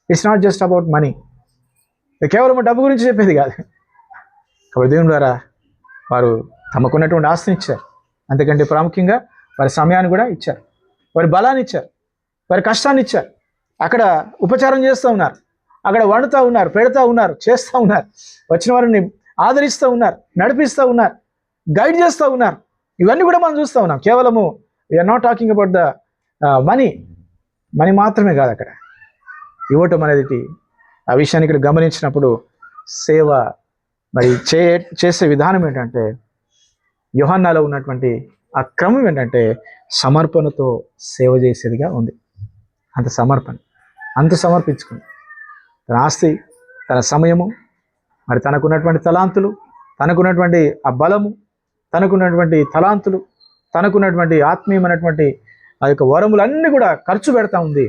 It's not just about money. కేవలం డబ్బు గురించి చెప్పేది కాదు. కాబట్టి దేవుని ద్వారా వారు తమకున్నటువంటి ఆస్తిని ఇచ్చారు, అంతకంటే ప్రాముఖ్యంగా వారి సమయాన్ని కూడా ఇచ్చారు, వారి బలాన్ని ఇచ్చారు, వారి కష్టాన్ని ఇచ్చారు. అక్కడ ఉపచారం చేస్తూ ఉన్నారు, అక్కడ వండుతూ ఉన్నారు, పెడతా ఉన్నారు, చేస్తూ ఉన్నారు, వచ్చిన వారిని ఆదరిస్తూ ఉన్నారు, నడిపిస్తూ ఉన్నారు, గైడ్ చేస్తూ ఉన్నారు. ఇవన్నీ కూడా మనం చూస్తూ ఉన్నాం. కేవలము we're not talking about the money మాత్రమే కాదు. అక్కడ ఇవ్వటం అనేది ఆ విషయాన్ని ఇక్కడ గమనించినప్పుడు సేవ మరి చేసే విధానం ఏంటంటే, యోహన్నాలో ఉన్నటువంటి ఆ క్రమం ఏంటంటే సమర్పణతో సేవ చేసేదిగా ఉంది. అంత సమర్పణ, అంత సమర్పించుకుంది. తన ఆస్తి, తన సమయము, మరి తనకున్నటువంటి తలాంతులు, తనకున్నటువంటి ఆ బలము, తనకున్నటువంటి తలాంతులు, తనకున్నటువంటి ఆత్మీయమైనటువంటి ఆ యొక్క వరములన్నీ కూడా ఖర్చు పెడతా ఉంది.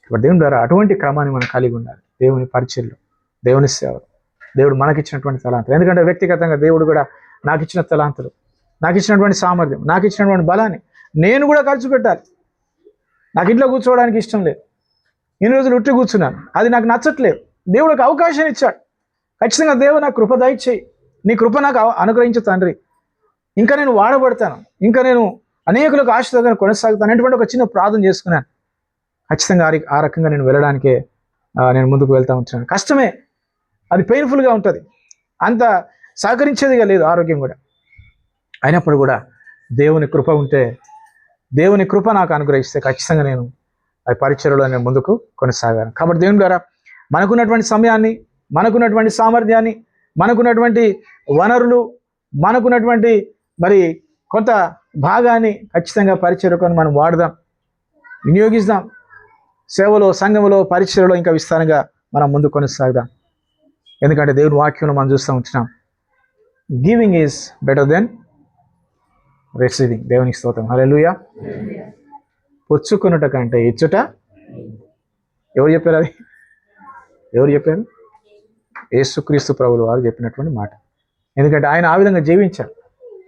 కాబట్టి దేవుని ద్వారా అటువంటి క్రమాన్ని మనం కలిగి ఉండాలి. దేవుని పరిచర్యలో, దేవుని సేవ, దేవుడు మనకిచ్చినటువంటి తలాంతులు. ఎందుకంటే వ్యక్తిగతంగా దేవుడు కూడా నాకు ఇచ్చిన తలాంతులు, నాకు ఇచ్చినటువంటి సామర్థ్యం, నాకు ఇచ్చినటువంటి బలాన్ని నేను కూడా ఖర్చు పెట్టాలి. నాకు ఇంట్లో కూర్చోవడానికి ఇష్టం లేదు, ఇన్ని రోజులు ఉట్టి కూర్చున్నాను, అది నాకు నచ్చట్లేదు. దేవుడికి అవకాశం ఇచ్చాడు. ఖచ్చితంగా దేవుడు నాకు కృప దయచేయి, నీ కృప నాకు అనుగ్రహించు తండ్రి, ఇంకా నేను వాడబడతాను, ఇంకా నేను అనేకులకు ఆశీర్వాదాన్ని కొనసాగుతాను అనేటువంటి ఒక చిన్న ప్రార్థన చేసుకున్నాను. ఖచ్చితంగా ఆ రకంగా నేను వెళ్ళడానికే నేను ముందుకు వెళ్తూ ఉంటున్నాను. కష్టమే, అది పెయిన్ఫుల్గా ఉంటుంది, అంత సహకరించేదిగా లేదు ఆరోగ్యం కూడా. అయినప్పుడు కూడా దేవుని కృప ఉంటే, దేవుని కృప నాకు అనుగ్రహిస్తే ఖచ్చితంగా నేను ఆ పరిచర్యలో నేను ముందుకు కొనసాగాను. కాబట్టి దేవుని ద్వారా మనకున్నటువంటి సమయాన్ని, మనకున్నటువంటి సామర్థ్యాన్ని, మనకున్నటువంటి వనరులు, మనకున్నటువంటి మరి కొంత భాగాన్ని ఖచ్చితంగా పరిచర్యకు మనం వాడదాం, వినియోగిస్తాం. సేవలో, సంఘంలో, పరిచర్యలో ఇంకా విస్తారంగా మనం ముందుకు కొనసాగుదాం. ఎందుకంటే దేవుని వాక్యంలో మనం చూస్తూ ఉంటున్నాం, giving is better then receiving. దేవునికి స్తోత్రం, హల్లెలూయా. పుచ్చుకొనుట కంటే ఇచ్చుట, ఎవరు చెప్పారు? అది ఎవరు చెప్పారు? యేసుక్రీస్తు ప్రభువుల వారు చెప్పినటువంటి మాట. ఎందుకంటే ఆయన ఆ విధంగా జీవించాడు.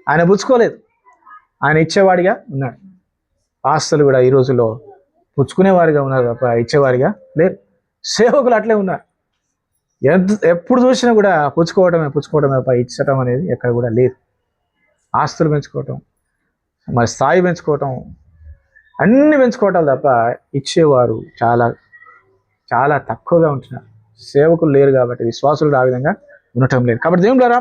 ఆయన పుచ్చుకోలేదు, ఆయన ఇచ్చేవాడిగా ఉన్నాడు. ఆస్తులు కూడా ఈ రోజుల్లో పుచ్చుకునేవారిగా ఉన్నారు తప్ప ఇచ్చేవారిగా లేరు. సేవకులు అట్లే ఉన్నారు. ఎప్పుడు చూసినా కూడా పుచ్చుకోవటమే తప్ప ఇచ్చటం అనేది ఎక్కడ కూడా లేదు. ఆస్తులు పెంచుకోవటం, మరి స్థాయి పెంచుకోవటం, అన్ని పెంచుకోవటాలు తప్ప ఇచ్చేవారు చాలా చాలా తక్కువగా ఉంటున్నారు. సేవకులు లేరు కాబట్టి విశ్వాసులు ఆ విధంగా ఉండటం లేదు. కాబట్టి దేవుని ద్వారా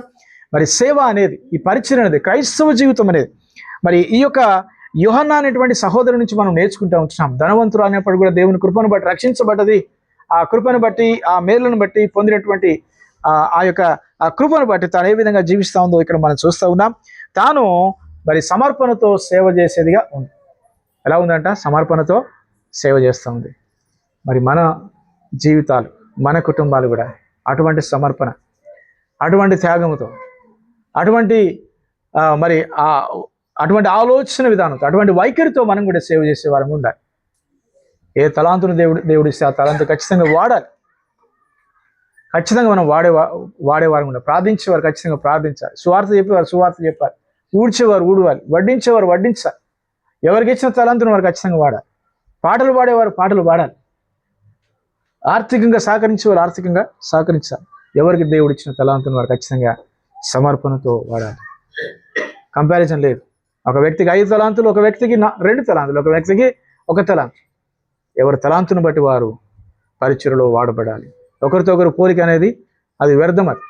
మరి సేవ అనేది, ఈ పరిచయం అనేది, క్రైస్తవ జీవితం అనేది మరి ఈ యొక్క యోహన్నా అనేటువంటి సహోదరు నుంచి మనం నేర్చుకుంటూ ఉంటున్నాం. ధనవంతులు అనేప్పుడు కూడా దేవుని కృపను బట్టి రక్షించబడ్డది. ఆ కృపను బట్టి, ఆ మేలును బట్టి పొందినటువంటి ఆ యొక్క ఆ కృపను బట్టి తాను ఏ విధంగా జీవిస్తూ ఉందో ఇక్కడ మనం చూస్తూ ఉన్నాం. తాను మరి సమర్పణతో సేవ చేసేదిగా ఉంది. ఎలా ఉందంట? సమర్పణతో సేవ చేస్తూ ఉంది. మరి మన జీవితాలు, మన కుటుంబాలు కూడా అటువంటి సమర్పణ, అటువంటి త్యాగముతో, అటువంటి మరి అటువంటి ఆలోచన విధానంతో, అటువంటి వైఖరితో మనం కూడా సేవ చేసే వారం ఉండాలి. ఏ తలాంతును దేవుడిస్తే ఆ తలాంతు ఖచ్చితంగా వాడాలి. ఖచ్చితంగా మనం వాడేవారు ఉండాలి. ప్రార్థించేవారు ఖచ్చితంగా ప్రార్థించాలి. సువార్త చెప్పేవారు సువార్త చెప్పాలి. ఊడ్చేవారు ఊడవాలి. వడ్డించేవారు వడ్డించాలి. ఎవరికి ఇచ్చిన తలాంతును వారు ఖచ్చితంగా వాడాలి. పాటలు పాడేవారు పాటలు పాడాలి. ఆర్థికంగా సహకరించేవారు ఆర్థికంగా సహకరించాలి. ఎవరికి దేవుడు ఇచ్చిన తలాంతును వారు ఖచ్చితంగా సమర్పణతో వాడాలి. కంపారిజన్ లేదు. ఒక వ్యక్తికి 5 తలాంతులు, ఒక వ్యక్తికి 2 తలాంతులు, ఒక వ్యక్తికి 1 తలాంతు. ఎవరి తలాంతును బట్టి వారు పరిచర్యలో వాడబడాలి. ఒకరితో ఒకరు పోలిక అనేది అది వ్యర్థం. అది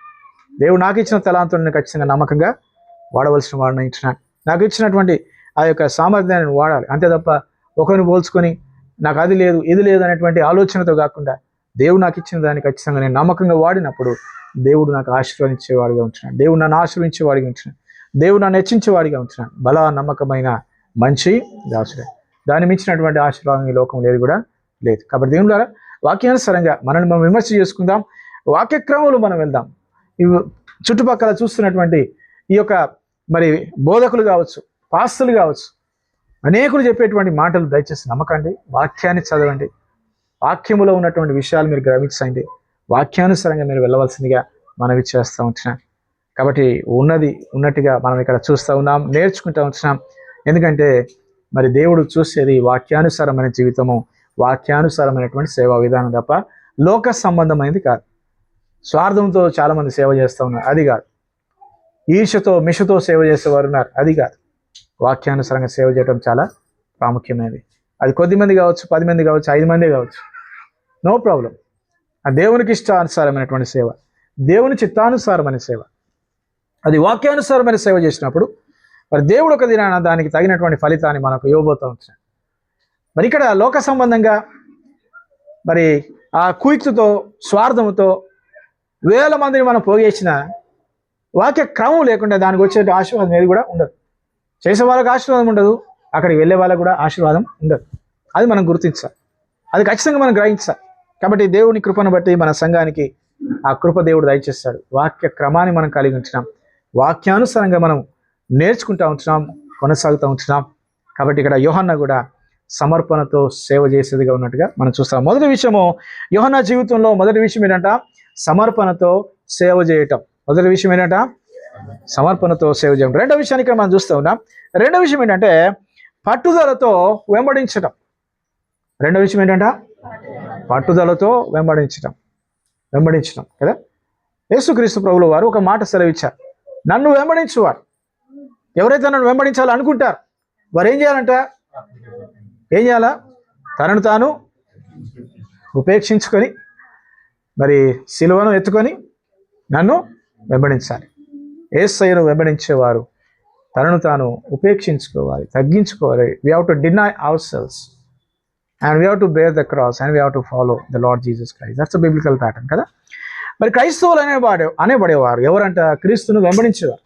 దేవుడు నాకు ఇచ్చిన తలాంతులను ఖచ్చితంగా నమ్మకంగా వాడవలసిన వాడిని ఇచ్చినాడు. నాకు ఇచ్చినటువంటి ఆ యొక్క సామర్థ్యాన్ని వాడాలి. అంతే తప్ప ఒకరిని పోల్చుకొని నాకు అది లేదు ఇది లేదు అనేటువంటి ఆలోచనతో కాకుండా దేవుడు నాకు ఇచ్చిన దాన్ని ఖచ్చితంగా నేను నమ్మకంగా వాడినప్పుడు దేవుడు నాకు ఆశీర్వదించేవాడిగా ఉంటున్నాడు. దేవుడు నన్ను ఆశీర్వించేవాడిగా ఉంటున్నాడు. దేవుడు నన్ను హెచ్చించేవాడిగా ఉంటున్నాడు. బల నమ్మకమైన మంచి దాసుడే. దాన్ని మించినటువంటి ఆశీర్వాదం ఈ లోకం లేదు కూడా లేదు. కాబట్టి దేవుని ద్వారా వాక్యానుసారంగా మనల్ని మనం విమర్శ చేసుకుందాం. వాక్యక్రమంలో మనం వెళ్దాం. ఇవి చుట్టుపక్కల చూస్తున్నటువంటి ఈ యొక్క మరి బోధకులు కావచ్చు, పాస్తులు కావచ్చు, అనేకులు చెప్పేటువంటి మాటలు దయచేసి నమ్మకండి. వాక్యాన్ని చదవండి. వాక్యములో ఉన్నటువంటి విషయాలు మీరు గ్రహించండి. వాక్యానుసారంగా మీరు వెళ్ళవలసిందిగా మనవి చేస్తూ ఉంటున్నాం. కాబట్టి ఉన్నట్టుగా మనం ఇక్కడ చూస్తూ ఉన్నాం, నేర్చుకుంటూ ఉంటున్నాం. ఎందుకంటే మరి దేవుడు చూసేది వాక్యానుసారమైన జీవితము, వాక్యానుసారమైనటువంటి సేవా విధానం తప్ప లోక సంబంధమైనది కాదు. స్వార్థంతో చాలామంది సేవ చేస్తూ ఉన్నారు, అది కాదు. ఈర్షతో మిషతో సేవ చేసేవారు ఉన్నారు, అది కాదు. వాక్యానుసారంగా సేవ చేయడం చాలా ప్రాముఖ్యమైనది. అది కొద్దిమంది కావచ్చు, 10 మంది కావచ్చు, 5 మంది కావచ్చు, నో ప్రాబ్లం. ఆ దేవునికి ఇష్టానుసారమైనటువంటి సేవ, దేవుని చిత్తానుసారమైన సేవ, అది వాక్యానుసారమైన సేవ చేసినప్పుడు మరి దేవుడు ఒక దినాన దానికి తగినటువంటి ఫలితాన్ని మనకు ఇవ్వబోతూ ఉంటున్నాడు. మరి ఇక్కడ లోక సంబంధంగా మరి ఆ కుయుక్తితో స్వార్థముతో 1000 మందిని మనం పోగేసిన వాక్య క్రమం లేకుండా దానికి వచ్చే ఆశీర్వాదం ఏది కూడా ఉండదు. చేసే వాళ్ళకి ఆశీర్వాదం ఉండదు, అక్కడికి వెళ్ళే వాళ్ళకు కూడా ఆశీర్వాదం ఉండదు. అది మనం గుర్తించాలి, అది ఖచ్చితంగా మనం గ్రహించాలి. కాబట్టి దేవుని కృపను బట్టి మన సంఘానికి ఆ కృప దేవుడు దయచేస్తాడు. వాక్య క్రమాన్ని మనం కలిగి ఉంటున్నాం, వాక్యానుసారంగా మనం నేర్చుకుంటూ ఉంటున్నాం, కొనసాగుతూ ఉంటున్నాం. కాబట్టి ఇక్కడ యోహన్నా కూడా సమర్పణతో సేవ చేసేదిగా ఉన్నట్టుగా మనం చూస్తాం. మొదటి విషయము యోహన్నా జీవితంలో మొదటి విషయం ఏంటంట? సమర్పణతో సేవ చేయటం. మొదటి విషయం ఏంటంట? సమర్పణతో సేవ చేయడం. రెండో విషయానికి మనం చూస్తూ ఉన్నాం. రెండో విషయం ఏంటంటే పట్టుదలతో వెంబడించటం. రెండో విషయం ఏంటంట? పట్టుదలతో వెంబడించడం కదా. యేసుక్రీస్తు ప్రభువుల వారు ఒక మాట సెలవిచ్చారు, నన్ను వెంబడించువారు, ఎవరైతే నన్ను వెంబడించాలనుకుంటారు వారు ఏం చేయాలంట? ఏం చేయాలా? తనను తాను ఉపేక్షించుకొని మరి సిలువను ఎత్తుకొని నన్ను వెంబడించాలి. యేసయ్యను వెంబడించేవారు తనను తాను ఉపేక్షించుకోవాలి, తగ్గించుకోవాలి. We have to deny our selves and we have to bear the cross and we have to follow the Lord Jesus Christ. That's a biblical pattern కదా. మరి క్రైస్తవులు అనేబడేవారు ఎవరంట? క్రీస్తును వెంబడించేవారు.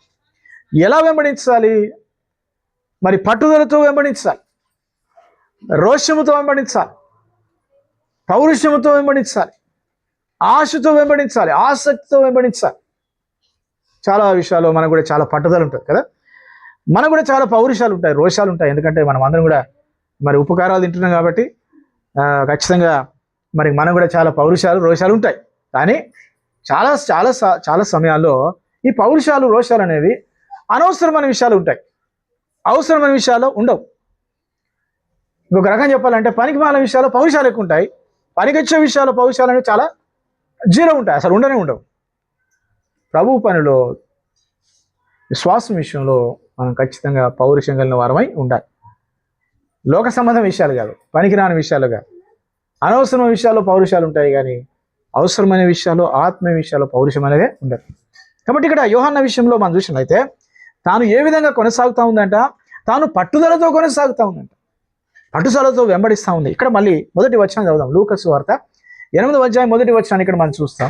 ఎలా వెంబడించాలి? మరి పట్టుదలతో వెంబడించాలి, రోషముతో వెంబడించాలి, పౌరుషముతో వెంబడించాలి, ఆశతో వెంబడించాలి, ఆసక్తితో వెంబడించాలి. చాలా విషయాల్లో మనకు కూడా చాలా పట్టుదల ఉంటుంది కదా. మనకు కూడా చాలా పౌరుషాలు ఉంటాయి, రోషాలు ఉంటాయి. ఎందుకంటే మనం అందరం కూడా మరి ఉపకారాలు తింటున్నాం కాబట్టి ఖచ్చితంగా మరి మనం కూడా చాలా పౌరుషాలు రోషాలు ఉంటాయి. కానీ చాలా చాలా చాలా సమయాల్లో ఈ పౌరుషాలు రోషాలు అనేవి అనవసరమైన విషయాలు ఉంటాయి, అవసరమైన విషయాల్లో ఉండవు. ఇంకొక రకం చెప్పాలంటే పనికి మాలిన విషయాల్లో పౌరుషాలు ఎక్కువ ఉంటాయి, పనికి వచ్చే విషయాల్లో పౌరుషాలు అనేవి చాలా జీరో ఉంటాయి, అసలు ఉండవు. ప్రభు పనిలో విశ్వాసం విషయంలో మనం ఖచ్చితంగా పౌరుషం కలిగిన వారమై ఉండాలి. లోక సంబంధం విషయాలు కాదు, పనికిరాని విషయాలు కాదు, అనవసరమైన విషయాల్లో పౌరుషాలు ఉంటాయి. కానీ అవసరమైన విషయాల్లో, ఆత్మీయ విషయాల్లో పౌరుషం అనేదే ఉండదు. కాబట్టి ఇక్కడ యోహన్న విషయంలో మనం చూసినట్లయితే తాను ఏ విధంగా కొనసాగుతూ ఉందంట, తాను పట్టుదలతో కొనసాగుతూ ఉందంట, పట్టుదలతో వెంబడిస్తూ ఉంది. ఇక్కడ మళ్ళీ మొదటి వచనం చదువుదాం. లూకా సువార్త 8వ అధ్యాయం మొదటి వచనాన్ని ఇక్కడ మనం చూస్తాం.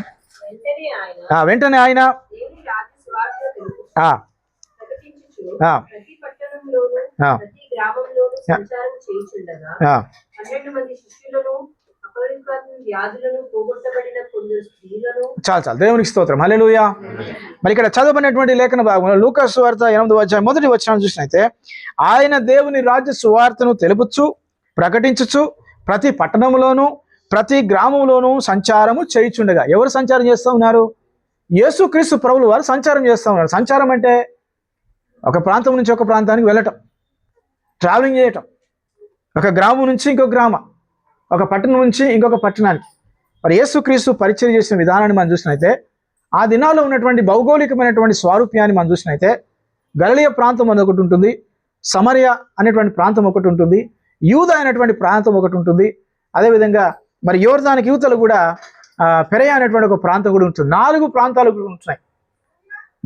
వెంటనే ఆయన దేవుని రాజ్య సువార్తను తెలుపుచు, ఆ, ప్రకటించుచు, ఆ, ప్రతి పట్టణంలోను ఆ, ప్రతి గ్రామంలోను సంచారం చేయుచుండగా ఆ, 12 మంది శిష్యులను, అపరికర వ్యాధులను పోగొట్టబడిన కొందరు స్త్రీలను. చాలు దేవునికి స్తోత్రం, హల్లెలూయా. మరి ఇక్కడ చదవబడినటువంటి లేఖన భాగంలో లూకా సువార్త 8వ అధ్యాయం మొదటి వచనం చూసినైతే ఆయన దేవుని రాజ్య సువార్తను తెలుపుచు ప్రకటించుచు ప్రతి పట్టణంలోను ప్రతి గ్రామంలోనూ సంచారము చేయుచుండగా. ఎవరు సంచారం చేస్తూ ఉన్నారు? యేసుక్రీస్తు ప్రభువుల వారు సంచారం చేస్తూ ఉన్నారు. సంచారం అంటే ఒక ప్రాంతం నుంచి ఒక ప్రాంతానికి వెళ్ళటం, ట్రావెలింగ్ చేయటం, ఒక గ్రామం నుంచి ఇంకొక గ్రామం, ఒక పట్టణం నుంచి ఇంకొక పట్టణానికి. మరి యేసుక్రీస్తు పరిచయం చేసిన విధానాన్ని మనం చూసినైతే ఆ దినాల్లో ఉన్నటువంటి భౌగోళికమైనటువంటి స్వారూప్యాన్ని మనం చూసినైతే గలిలయ ప్రాంతం అని ఒకటి ఉంటుంది, సమరయ అనేటువంటి ప్రాంతం ఒకటి ఉంటుంది, యూదా అనేటువంటి ప్రాంతం ఒకటి ఉంటుంది, అదేవిధంగా మరి యోర్దానికి యువతలు కూడా పెరయ అనేటువంటి ఒక ప్రాంతం కూడా ఉంటుంది. 4 ప్రాంతాలు కూడా ఉంటున్నాయి,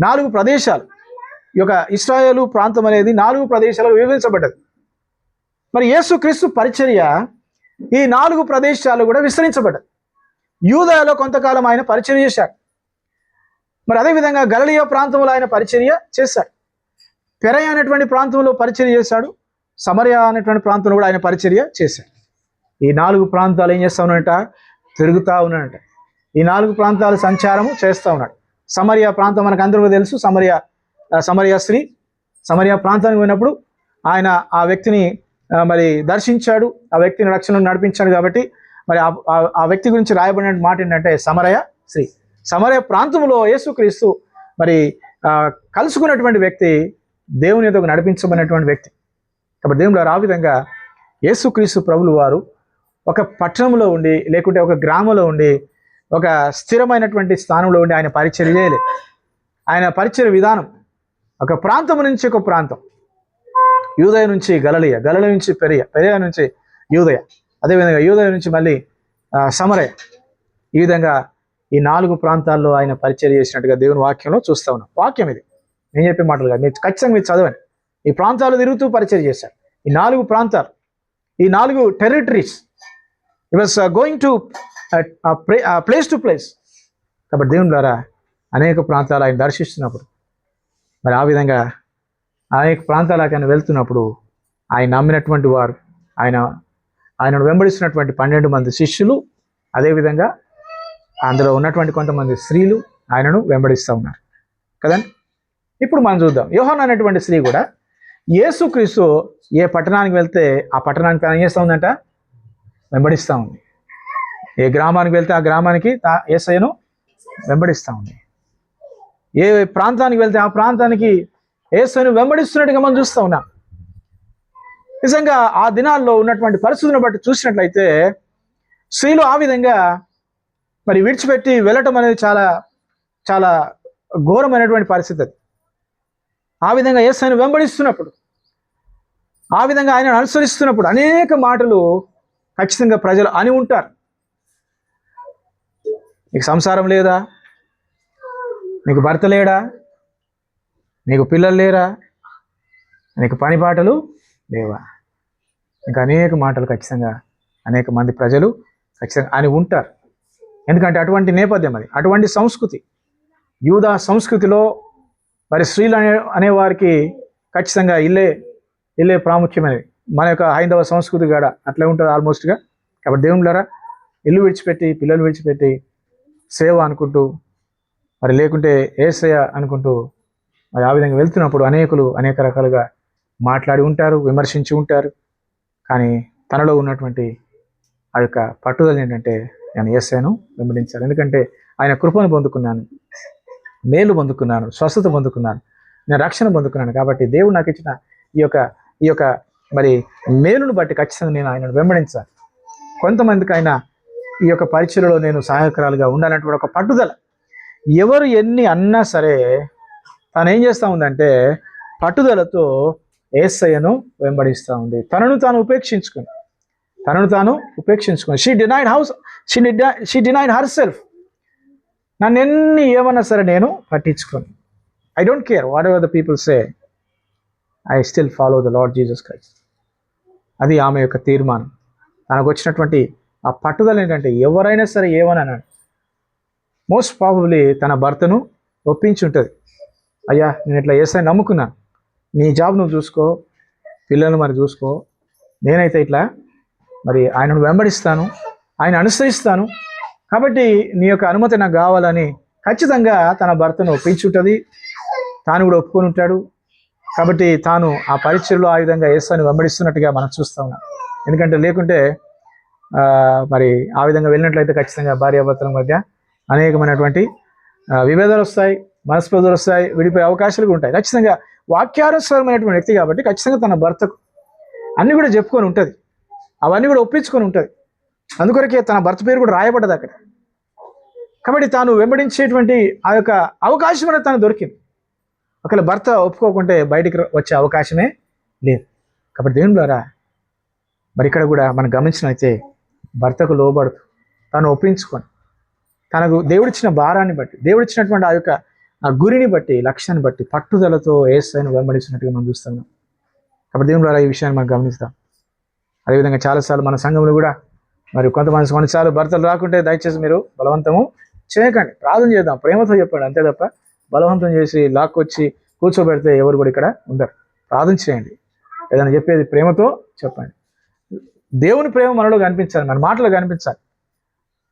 4 ప్రదేశాలు. ఈ యొక్క ఇశ్రాయేలు ప్రాంతం అనేది 4 ప్రదేశాలకు విభజించబడ్డది. మరి యేసుక్రీస్తు పరిచర్య ఈ 4 ప్రదేశాలు కూడా విస్తరించబడ్డది. యూదాలో కొంతకాలం ఆయన పరిచర్య చేశాడు. మరి అదేవిధంగా గలిలయ ప్రాంతంలో ఆయన పరిచర్య చేశాడు, పెరయ అనేటువంటి ప్రాంతంలో పరిచర్య చేశాడు, సమరయ అనేటువంటి ప్రాంతంలో కూడా ఆయన పరిచర్య చేశాడు. ఈ 4 ప్రాంతాలు ఏం చేస్తూ ఉన్నాడట? తిరుగుతూ ఉన్నాడట. ఈ 4 ప్రాంతాలు సంచారము చేస్తూ ఉన్నాడు. సమరయ ప్రాంతం మనకు అందరికీ తెలుసు. సమరయ స్త్రీ సమరయ ప్రాంతానికి పోయినప్పుడు ఆయన ఆ వ్యక్తిని మరి దర్శించాడు, ఆ వ్యక్తిని రక్షణను నడిపించాడు. కాబట్టి మరి ఆ వ్యక్తి గురించి రాయబడిన మాట ఏంటంటే సమరయ స్త్రీ. సమరయ ప్రాంతంలో యేసుక్రీస్తు మరి కలుసుకున్నటువంటి వ్యక్తి, దేవుని యొద్దకు నడిపించబడినటువంటి వ్యక్తి. కాబట్టి దేవుడు ఆ విధంగా యేసుక్రీస్తు ప్రభులు వారు ఒక పట్టణంలో ఉండి లేకుంటే ఒక గ్రామంలో ఉండి ఒక స్థిరమైనటువంటి స్థానంలో ఉండి ఆయన పరిచర్య చేయలేదు. ఆయన పరిచర్య విధానం ఒక ప్రాంతం నుంచి ఒక ప్రాంతం, యూదయ నుంచి గలిలయ, గలిలయ నుంచి పెరయ నుంచి యూదయ, అదేవిధంగా యూదయ నుంచి మళ్ళీ సమరయ, ఈ విధంగా ఈ 4 ప్రాంతాల్లో ఆయన పరిచర్య చేసినట్టుగా దేవుని వాక్యంలో చూస్తూ ఉన్నాం. వాక్యం ఇది, నేను చెప్పే మాటలు కాదు, మీరు ఖచ్చితంగా మీరు చదవండి. ఈ ప్రాంతాలు తిరుగుతూ పరిచర్య చేశారు. ఈ 4 ప్రాంతాలు, ఈ 4 territories, it was going to place to place. కాబట్టి దేవుని ద్వారా అనేక ప్రాంతాలు ఆయన దర్శిస్తున్నప్పుడు, మరి ఆ విధంగా అనేక ప్రాంతాలకు ఆయన వెళ్తున్నప్పుడు ఆయన నమ్మినటువంటి వారు, ఆయనను వెంబడిస్తున్నటువంటి 12 మంది శిష్యులు, అదేవిధంగా అందులో ఉన్నటువంటి కొంతమంది స్త్రీలు ఆయనను వెంబడిస్తూ ఉన్నారు కదండి. ఇప్పుడు మనం చూద్దాం. యోహానా అనేటువంటి స్త్రీ కూడా యేసుక్రీస్తు ఏ పట్టణానికి వెళ్తే ఆ పట్టణానికి ఏం చేస్తూ ఉందంట? వెంబడిస్తూ ఉంది. ఏ గ్రామానికి వెళ్తే ఆ గ్రామానికి యేసయ్యను వెంబడిస్తూ ఉంది. ఏ ప్రాంతానికి వెళ్తే ఆ ప్రాంతానికి యేసయ్యను వెంబడిస్తున్నట్టుగా మనం చూస్తూ ఉన్నాం. నిజంగా ఆ దినాల్లో ఉన్నటువంటి పరిస్థితులను బట్టి చూసినట్లయితే స్త్రీలు ఆ విధంగా మరి విడిచిపెట్టి వెళ్ళటం అనేది చాలా చాలా ఘోరమైనటువంటి పరిస్థితి. అది ఆ విధంగా యేసయ్యను వెంబడిస్తున్నప్పుడు, ఆ విధంగా ఆయనను అనుసరిస్తున్నప్పుడు అనేక మాటలు ఖచ్చితంగా ప్రజలు అని ఉంటారు. నీకు సంసారం లేదా? నీకు భర్త లేడా? నీకు పిల్లలు లేరా? నీకు పని పాటలు లేవా? ఇంకా అనేక మాటలు ఖచ్చితంగా అనేక మంది ప్రజలు ఖచ్చితంగా అని ఉంటారు. ఎందుకంటే అటువంటి నేపథ్యం, అది అటువంటి సంస్కృతి. యూదా సంస్కృతిలో మరి స్త్రీలు అనేవారికి ఖచ్చితంగా ఇల్లే ప్రాముఖ్యమైనది. మన యొక్క హైందవ సంస్కృతి కూడా అట్లా ఉంటుంది ఆల్మోస్ట్గా. కాబట్టి దేవుళ్ళారా, ఇల్లు విడిచిపెట్టి, పిల్లలు విడిచిపెట్టి సేవ అనుకుంటూ, మరి లేకుంటే యేసయ్య అనుకుంటూ మరి ఆ విధంగా వెళ్తున్నప్పుడు అనేకులు అనేక రకాలుగా మాట్లాడి ఉంటారు, విమర్శించి ఉంటారు. కానీ తనలో ఉన్నటువంటి ఆ యొక్క పట్టుదల ఏంటంటే, నేను యేసయ్యను వెంబడించాను, ఎందుకంటే ఆయన కృపను పొందుకున్నాను, మేలు పొందుకున్నాను, స్వస్థత పొందుకున్నాను, నేను రక్షణ పొందుకున్నాను. కాబట్టి దేవుడు నాకు ఇచ్చిన ఈ యొక్క మరి మేలును బట్టి ఖచ్చితంగా నేను ఆయనను వెంబడించాను. కొంతమందికి ఆయన ఈ యొక్క పరిచయలో నేను సహాయకురాలుగా ఉండాలన్నటువంటి ఒక పట్టుదల. ఎవరు ఎన్ని అన్నా సరే తను ఏం చేస్తూ ఉందంటే పట్టుదలతో యేసయ్యను వెంబడిస్తూ ఉంది. తనను తాను ఉపేక్షించుకుని షీ డినైడ్ హర్ సెల్ఫ్. నన్ను ఎన్ని ఏమన్నా సరే నేను పట్టించుకోను. I don't care what ever the people say, I still follow the lord Jesus Christ. అది ఆమె యొక్క తీర్మానం. తనకు వచ్చినటువంటి ఆ పట్టుదల ఏంటంటే ఎవరైనా సరే ఏమని అన్నాడు, మోస్ట్ ప్రాబబ్లీ తన భర్తను ఒప్పించి ఉంటుంది. అయ్యా నేను ఇట్లా యేసయ్యని నమ్ముకున్నాను, నీ జాబ్ నువ్వు చూసుకో, పిల్లలను మరి చూసుకో, నేనైతే ఇట్లా మరి ఆయనను వెంబడిస్తాను, ఆయన అనుసరిస్తాను, కాబట్టి నీ యొక్క అనుమతి నాకు కావాలని ఖచ్చితంగా తన భర్తను ఒప్పించి ఉంటుంది. తాను కూడా ఒప్పుకొని ఉంటాడు. కాబట్టి తాను ఆ పరిచయలో ఆ విధంగా యేసయ్యని వెంబడిస్తున్నట్టుగా మనం చూస్తూ ఉన్నాం. ఎందుకంటే లేకుంటే మరి ఆ విధంగా వెళ్ళినట్లయితే ఖచ్చితంగా భార్యాభర్తల మధ్య అనేకమైనటువంటి విభేదాలు వస్తాయి, మనస్పర్ధలు వస్తాయి, విడిపోయే అవకాశాలు కూడా ఉంటాయి. ఖచ్చితంగా వాక్యానుసారమైనటువంటి వ్యక్తి కాబట్టి ఖచ్చితంగా తన భర్తకు అన్నీ కూడా చెప్పుకొని ఉంటుంది, అవన్నీ కూడా ఒప్పించుకొని ఉంటుంది. అందుకొరకే తన భర్త పేరు కూడా రాయబడ్డది అక్కడ. కాబట్టి తాను వెంబడించేటువంటి ఆ యొక్క అవకాశం అనేది తను దొరికింది. ఒకవేళ భర్త ఒప్పుకోకుంటే బయటికి వచ్చే అవకాశమే లేదు. కాబట్టి దేవుని ద్వారా మరి ఇక్కడ కూడా మనం గమనించినైతే భర్తకు లోబడుతూ తను ఒప్పించుకొని తనకు దేవుడిచ్చిన భారాన్ని బట్టి, దేవుడిచ్చినటువంటి ఆ యొక్క ఆ గురిని బట్టి, లక్ష్యాన్ని బట్టి పట్టుదలతో యేసయ్యను వెంబడిస్తున్నట్టుగా మనం చూస్తున్నాం. కాబట్టి దేవుని ద్వారా ఈ విషయాన్ని మనం గమనిస్తాం. అదేవిధంగా చాలాసార్లు మన సంఘంలో కూడా మరి కొన్నిసార్లు భర్తలు రాకుంటే దయచేసి మీరు బలవంతము చేయకండి, ప్రార్థన చేద్దాం, ప్రేమతో చెప్పండి, అంతే తప్ప బలవంతం చేసి లాక్కొచ్చి కూర్చోబెడితే ఎవరు కూడా ఇక్కడ ఉండరు. ప్రార్థన చేయండి, ఏదైనా చెప్పేది ప్రేమతో చెప్పండి. దేవుని ప్రేమ మనలో కనిపించాలి, మన మాటలో కనిపించాలి.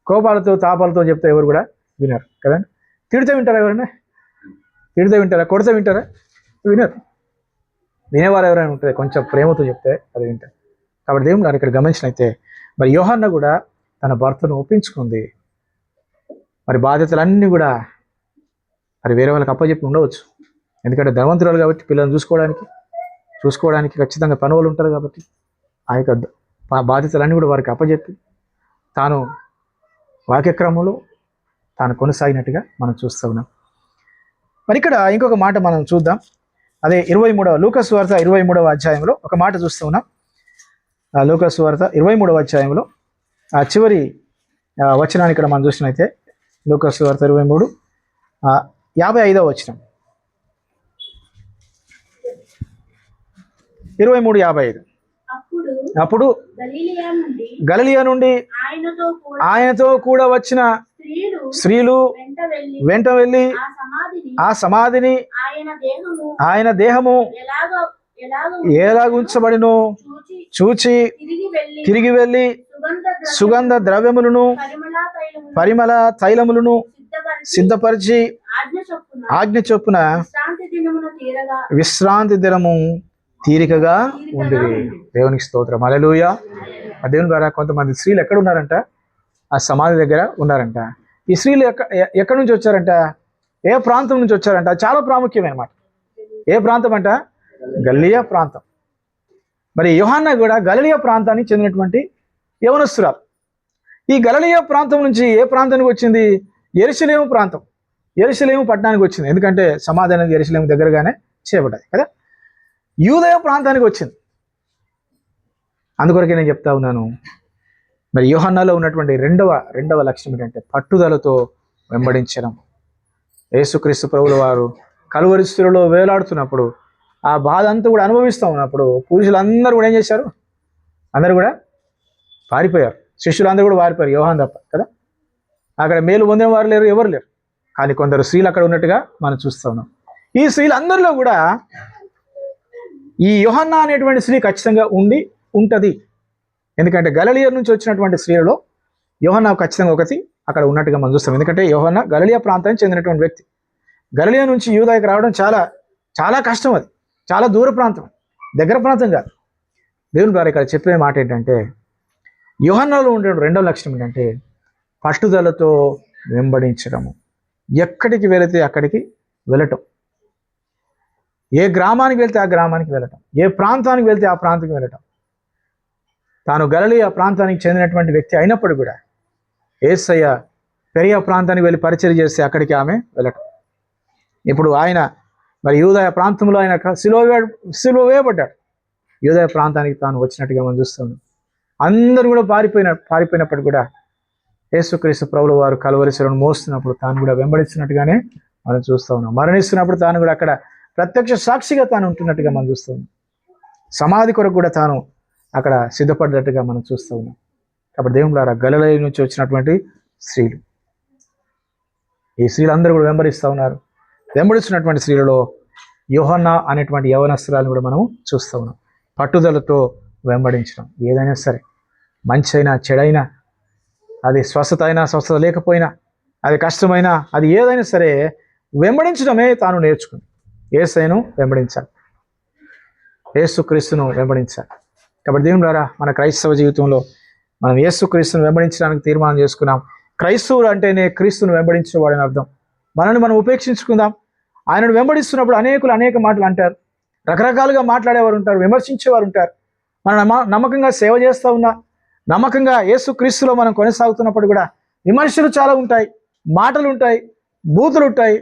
కోపాలతో తాపాలతో చెప్తే ఎవరు కూడా వినరు కదండి. తిడితే వింటారా ఎవరైనా? తిడితే వింటారా? కొడితే వింటారా? వినరు. వినేవారు ఎవరైనా ఉంటుంది, కొంచెం ప్రేమతో చెప్తే అది వింటారు. కాబట్టి దేవుడు గారు ఇక్కడ గమనించినైతే మరి యోహన్న కూడా తన భర్తను ఒప్పించుకుంది. మరి బాధ్యతలన్నీ కూడా మరి వేరే వాళ్ళకి అప్పచెప్పి ఉండవచ్చు. ఎందుకంటే ధనవంతురాలు కాబట్టి పిల్లల్ని చూసుకోవడానికి ఖచ్చితంగా పని వాళ్ళు ఉంటారు. కాబట్టి ఆ యొక్క బాధ్యతలన్నీ కూడా వారికి అప్పచెప్పి తాను వాక్యక్రమంలో తాను కొనసాగినట్టుగా మనం చూస్తూ ఉన్నాం. మరి ఇక్కడ ఇంకొక మాట మనం చూద్దాం. అదే 23వ లూకాసు వార్త 23వ అధ్యాయంలో ఒక మాట చూస్తూ ఉన్నాం. లూకాసు వార్త 23వ అధ్యాయంలో ఆ చివరి వచనాన్ని ఇక్కడ మనం చూసినైతే లూకాసు వార్త 23 55వ వచనం, 23:55. అప్పుడు గలిలియా నుండి ఆయనతో కూడా వచ్చిన స్త్రీలు వెంట వెళ్ళి ఆ సమాధిని ఆయన దేహము ఎలాగుంచబడినో చూచి తిరిగి వెళ్ళి సుగంధ ద్రవ్యములను పరిమళ తైలములను సిద్ధపరిచి ఆజ్ఞ చొప్పున విశ్రాంతి దినము తీరికగా ఉండేది. దేవునికి స్తోత్రం, హల్లెలూయా. ఆ దేవుని ద్వారా కొంతమంది స్త్రీలు ఎక్కడ ఉన్నారంట? ఆ సమాధి దగ్గర ఉన్నారంట. ఈ స్త్రీలు ఎక్కడి నుంచి వచ్చారంట? ఏ ప్రాంతం నుంచి వచ్చారంట? చాలా ప్రాముఖ్యమైన మాట. ఏ ప్రాంతం అంట? గలిలియా ప్రాంతం. మరి యోహన్న కూడా గలిలియా ప్రాంతానికి చెందినటువంటి యవనస్తురాలు. ఈ గలిలియా ప్రాంతం నుంచి ఏ ప్రాంతానికి వచ్చింది? యెరూషలేము ప్రాంతం, యెరూషలేము పట్టణానికి వచ్చింది. ఎందుకంటే సమాధి అనేది యెరూషలేము దగ్గరగానే చేయబడ్డది కదా. యూదయ ప్రాంతానికి వచ్చింది. అందుకొరకే నేను చెప్తా ఉన్నాను, మరి యోహన్నలో ఉన్నటువంటి రెండవ లక్షణం ఏంటంటే పట్టుదలతో వెంబడించడం. యేసుక్రీస్తు ప్రభువుల వారు కలువరి శిలువలో వేలాడుతున్నప్పుడు ఆ బాధ అంతా కూడా అనుభవిస్తూ ఉన్నప్పుడు పురుషులందరూ కూడా ఏం చేశారు? అందరూ కూడా పారిపోయారు. శిష్యులందరూ కూడా పారిపోయారు, యోహాన్ తప్ప కదా. అక్కడ మేలు పొందిన వారు లేరు, ఎవరు లేరు. కానీ కొందరు స్త్రీలు అక్కడ ఉన్నట్టుగా మనం చూస్తూ ఉన్నాం. ఈ స్త్రీలందరిలో కూడా ఈ యోహన్న అనేటువంటి స్త్రీ ఖచ్చితంగా ఉంటుంది. ఎందుకంటే గలిలియా నుంచి వచ్చినటువంటి స్త్రీలలో యోహన్న ఖచ్చితంగా ఒకటి అక్కడ ఉన్నట్టుగా మనం చూస్తాం. ఎందుకంటే యోహన్న గలిలియా ప్రాంతానికి చెందినటువంటి వ్యక్తి. గలిలియా నుంచి యూదాయికి రావడం చాలా చాలా కష్టం. అది చాలా దూర ప్రాంతం, దగ్గర ప్రాంతం కాదు. దేవుని ద్వారా ఇక్కడ చెప్పే మాట ఏంటంటే యోహన్నలో ఉండే రెండవ లక్షణం ఏంటంటే పట్టుదలతో వెంబడించడము. ఎక్కడికి వెళితే అక్కడికి వెళ్ళటం, ఏ గ్రామానికి వెళ్తే ఆ గ్రామానికి వెళ్ళటం, ఏ ప్రాంతానికి వెళ్తే ఆ ప్రాంతానికి వెళ్ళటం. తాను గలిలియా ప్రాంతానికి చెందినటువంటి వ్యక్తి అయినప్పుడు కూడా యేసయ్య పెరియా ప్రాంతానికి వెళ్ళి పరిచయం చేస్తే అక్కడికి ఆమె వెళ్ళటం. ఇప్పుడు ఆయన మరి యూదయ ప్రాంతంలో ఆయన సిలువ వేయబడ్డాడు. యూదయ ప్రాంతానికి తాను వచ్చినట్టుగా మనం చూస్తున్నాం. అందరూ కూడా పారిపోయినప్పుడు కూడా యేసుక్రీస్తు ప్రభుల వారు కలువరి శిలువను మోస్తున్నప్పుడు తాను కూడా వెంబడిస్తున్నట్టుగానే మనం చూస్తూ ఉన్నాం. మరణిస్తున్నప్పుడు తాను కూడా అక్కడ ప్రత్యక్ష సాక్షిగా తాను ఉంటున్నట్టుగా మనం చూస్తూ ఉన్నాం. సమాధి కొరకు కూడా తాను అక్కడ సిద్ధపడ్డట్టుగా మనం చూస్తూ ఉన్నాం. కాబట్టి దేవులారా, గలిలయ నుంచి వచ్చినటువంటి స్త్రీలు, ఈ స్త్రీలందరూ కూడా వెంబడిస్తూ ఉన్నారు. వెంబడిస్తున్నటువంటి స్త్రీలలో యోహన్నా అనేటువంటి యవనస్తురాలను కూడా మనం చూస్తూ ఉన్నాం. పట్టుదలతో వెంబడించడం, ఏదైనా సరే, మంచి అయినా చెడైనా, అది స్వస్థత అయినా స్వస్థత లేకపోయినా, అది కష్టమైనా, అది ఏదైనా సరే వెంబడించడమే తాను నేర్చుకుంది. యేసయ్యను వెంబడించాలి, యేసుక్రీస్తును వెంబడించాలి. కాబట్టి దేవులారా, మన క్రైస్తవ జీవితంలో మనం యేసుక్రీస్తును వెంబడించడానికి తీర్మానం చేసుకున్నాం. క్రైస్తవుడు అంటేనే క్రీస్తును వెంబడించేవాడని అర్థం. మనల్ని మనం ఉపేక్షించుకుందాం. ఆయనను వెంబడిస్తున్నప్పుడు అనేకులు అనేక మాటలు అంటారు, రకరకాలుగా మాట్లాడేవారు ఉంటారు, విమర్శించేవారు ఉంటారు. మనం నమ్మకంగా సేవ చేస్తూ ఉన్నా, నమ్మకంగా యేసుక్రీస్తులో మనం కొనసాగుతున్నప్పుడు కూడా విమర్శలు చాలా ఉంటాయి, మాటలు ఉంటాయి, బూతులు ఉంటాయి,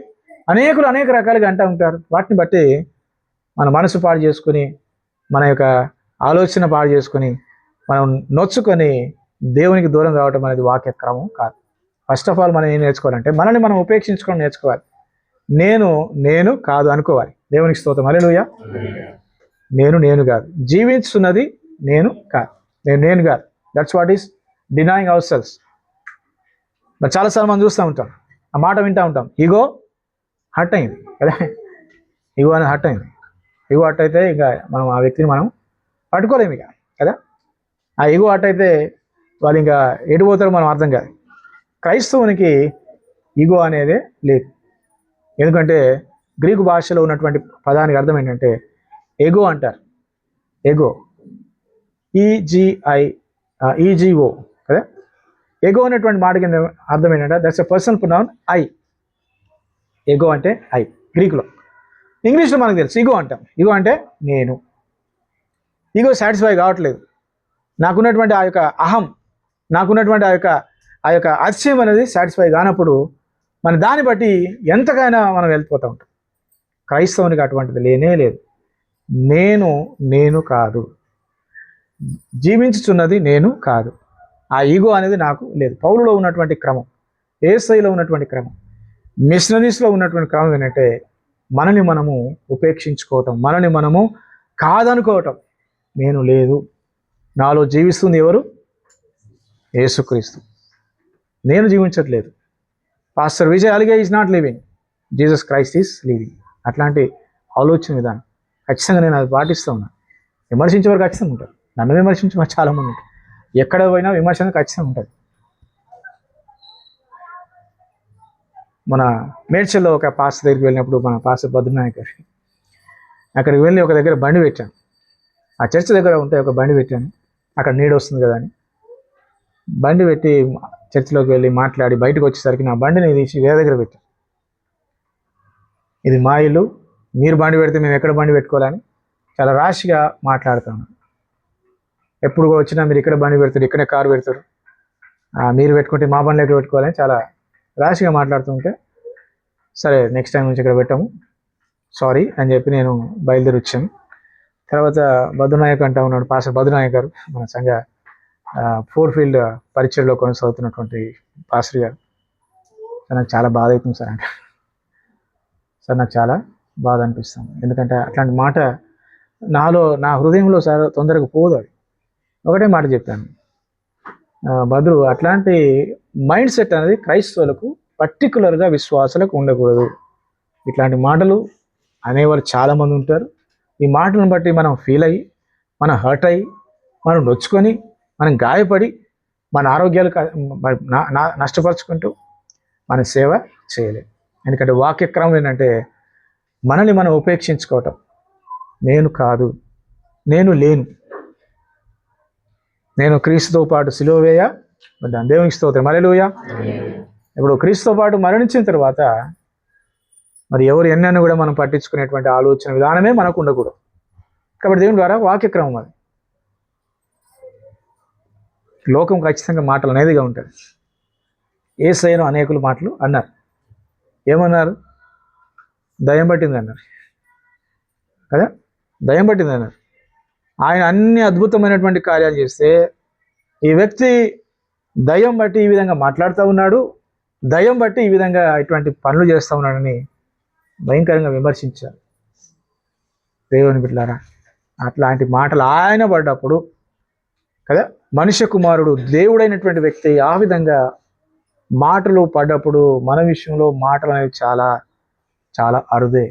అనేకులు అనేక రకాలుగా అంటూ ఉంటారు. వాటిని బట్టి మన మనసు పాడు చేసుకుని, మన యొక్క ఆలోచన పాడు చేసుకుని, మనం నొచ్చుకొని దేవునికి దూరం కావటం అనేది వాక్యక్రమం కాదు. ఫస్ట్ ఆఫ్ ఆల్ మనం ఏం నేర్చుకోవాలంటే, మనల్ని మనం ఉపేక్షించుకోవడం నేర్చుకోవాలి. నేను కాదు అనుకోవాలి. దేవునికి స్తోత్రం. హల్లెలూయా. నేను కాదు, జీవిస్తున్నది నేను కాదు, నేను కాదు. That's what is denying our selves. మరి చాలాసార్లు మనం చూస్తూ ఉంటాం, ఆ మాట వింటూ ఉంటాం, ఈగో హర్ట్ అయింది కదా, ఈగో అనేది హర్ట్ అయింది. ఈగో హర్ట్ అయితే ఇక మనం ఆ వ్యక్తిని మనం పట్టుకోలేము ఇక కదా. ఆ ఈగో హర్ట్ అయితే వాళ్ళు ఇంకా ఎడిపోతారో మనం అర్థం కాదు. క్రైస్తవునికి ఈగో అనేది లేదు. ఎందుకంటే గ్రీకు భాషలో ఉన్నటువంటి పదానికి అర్థం ఏంటంటే ఎగో అంటారు. ఎగో, ఈజీఓ కదా. ఎగో అనేటువంటి మాట కింద అర్థం ఏంటంటే that's a personal pronoun I. Ego అంటే ఐ గ్రీకులో. ఇంగ్లీష్లో మనకు తెలుసు ఈగో అంటాం. ఈగో అంటే నేను. ఈగో సాటిస్ఫై కావట్లేదు. నాకున్నటువంటి ఆ యొక్క అహం, నాకున్నటువంటి ఆ యొక్క అతిశయం అనేది సాటిస్ఫై కానప్పుడు మన దాన్ని బట్టి ఎంతకైనా మనం వెళ్ళిపోతూ ఉంటాం. క్రైస్తవునికి అటువంటిది లేనే లేదు. నేను కాదు, జీవించుచున్నది నేను కాదు. ఆ ఈగో అనేది నాకు లేదు. పౌలులో ఉన్నటువంటి క్రమం, యేసయ్యలో ఉన్నటువంటి క్రమం, మిషనరీస్లో ఉన్నటువంటి క్రమం ఏంటంటే మనని మనము ఉపేక్షించుకోవటం, మనని మనము కాదనుకోవటం. నేను లేదు, నాలో జీవిస్తుంది ఎవరు? యేసుక్రీస్తు. నేను జీవించట్లేదు. పాస్టర్ విజయ్ అలిగే is not living, Jesus Christ is living. అట్లాంటి ఆలోచన విధానం ఖచ్చితంగా నేను అది పాటిస్తూ ఉన్నాను. విమర్శించే వరకు ఖచ్చితంగా ఉంటారు. నన్ను విమర్శించే వారు చాలామంది ఉంటారు. ఎక్కడ పోయినా విమర్శన ఖచ్చితంగా ఉంటుంది. మన మేడ్చల్లో ఒక పాస్టర్ దగ్గరికి వెళ్ళినప్పుడు, మన పాస్టర్ భద్రనాయక్ గారు, అక్కడికి వెళ్ళి ఒక దగ్గర బండి పెట్టాను. ఆ చర్చ్ దగ్గర ఉంటే ఒక బండి పెట్టాను, అక్కడ నీడ వస్తుంది కదా అని. బండి పెట్టి చర్చిలోకి వెళ్ళి మాట్లాడి బయటకు వచ్చేసరికి నా బండిని తీసి వేరే దగ్గర పెట్టాను. ఇది మా ఇల్లు, మీరు బండి పెడితే మేము ఎక్కడ బండి పెట్టుకోవాలని చాలా ర్యాష్గా మాట్లాడుతాను. ఎప్పుడు వచ్చినా మీరు ఇక్కడ బండి పెడతారు, ఇక్కడే కారు పెడతారు, మీరు పెట్టుకుంటే మా బండి ఎక్కడ పెట్టుకోవాలని చాలా ర్యాష్గా మాట్లాడుతుంటే, సరే నెక్స్ట్ టైం నుంచి ఇక్కడ పెట్టాము, సారీ అని చెప్పి నేను బయలుదేరి వచ్చాను. తర్వాత భద్రనాయక్ అంటా ఉన్నాడు, పాస్టర్ భద్రనాయక్ గారు, మన సంఘ 4 ఫీల్డ్ పరిచయలో కొనసాగుతున్నటువంటి పాస్టర్ గారు. సార్ నాకు చాలా బాధ అవుతుంది సార్ అంటే, సార్ నాకు చాలా బాధ అనిపిస్తుంది. ఎందుకంటే అట్లాంటి మాట నా హృదయంలో సార్ తొందరగా పోదు. అది ఒకటే మాట చెప్పాను, భద్రు, అట్లాంటి మైండ్ సెట్ అనేది క్రైస్తవులకు పర్టికులర్గా విశ్వాసాలకు ఉండకూడదు. ఇట్లాంటి మాటలు అనేవారు చాలామంది ఉంటారు. ఈ మాటలను బట్టి మనం ఫీల్ అయ్యి, మనం హర్ట్ అయ్యి, మనం నొచ్చుకొని, మనం గాయపడి, మన ఆరోగ్యాలు నష్టపరుచుకుంటూ మన సేవ చేయలేం. ఎందుకంటే వాక్యక్రమం ఏంటంటే మనల్ని మనం ఉపేక్షించుకోవటం. నేను కాదు, నేను లేను, నేను క్రీస్తుతో పాటు సిలువ వేయబడ్డాను. దేవునికి స్తోత్రం. హల్లెలూయా. ఇప్పుడు క్రీస్తుతో పాటు మరణించిన తర్వాత మరి ఎవరు ఎన్నైనా కూడా మనం పట్టించుకునేటువంటి ఆలోచన విధానమే మనకు ఉండకూడదు. కాబట్టి దేవుని ద్వారా వాక్యక్రమం అది. లోకం ఖచ్చితంగా మాటలు అనేదిగా ఉంటుంది. యేసయ్యను అనేకులు మాటలు అన్నారు. ఏమన్నారు? దయ్యం పట్టింది అన్నారు కదా, దయ్యం పట్టింది అన్నారు. ఆయన అన్ని అద్భుతమైనటువంటి కార్యాలు చేస్తే ఈ వ్యక్తి దయ్యం బట్టి ఈ విధంగా మాట్లాడుతూ ఉన్నాడు, దయ్యం బట్టి ఈ విధంగా ఇటువంటి పనులు చేస్తూ ఉన్నాడని భయంకరంగా విమర్శించారు. దేవుని బిడ్డలారా, అట్లాంటి మాటలు ఆయన పడ్డప్పుడు కదా, మనుష్య కుమారుడు దేవుడైనటువంటి వ్యక్తి ఆ విధంగా మాటలు పడ్డప్పుడు మన విషయంలో మాటలు అనేవి చాలా చాలా అరుదే.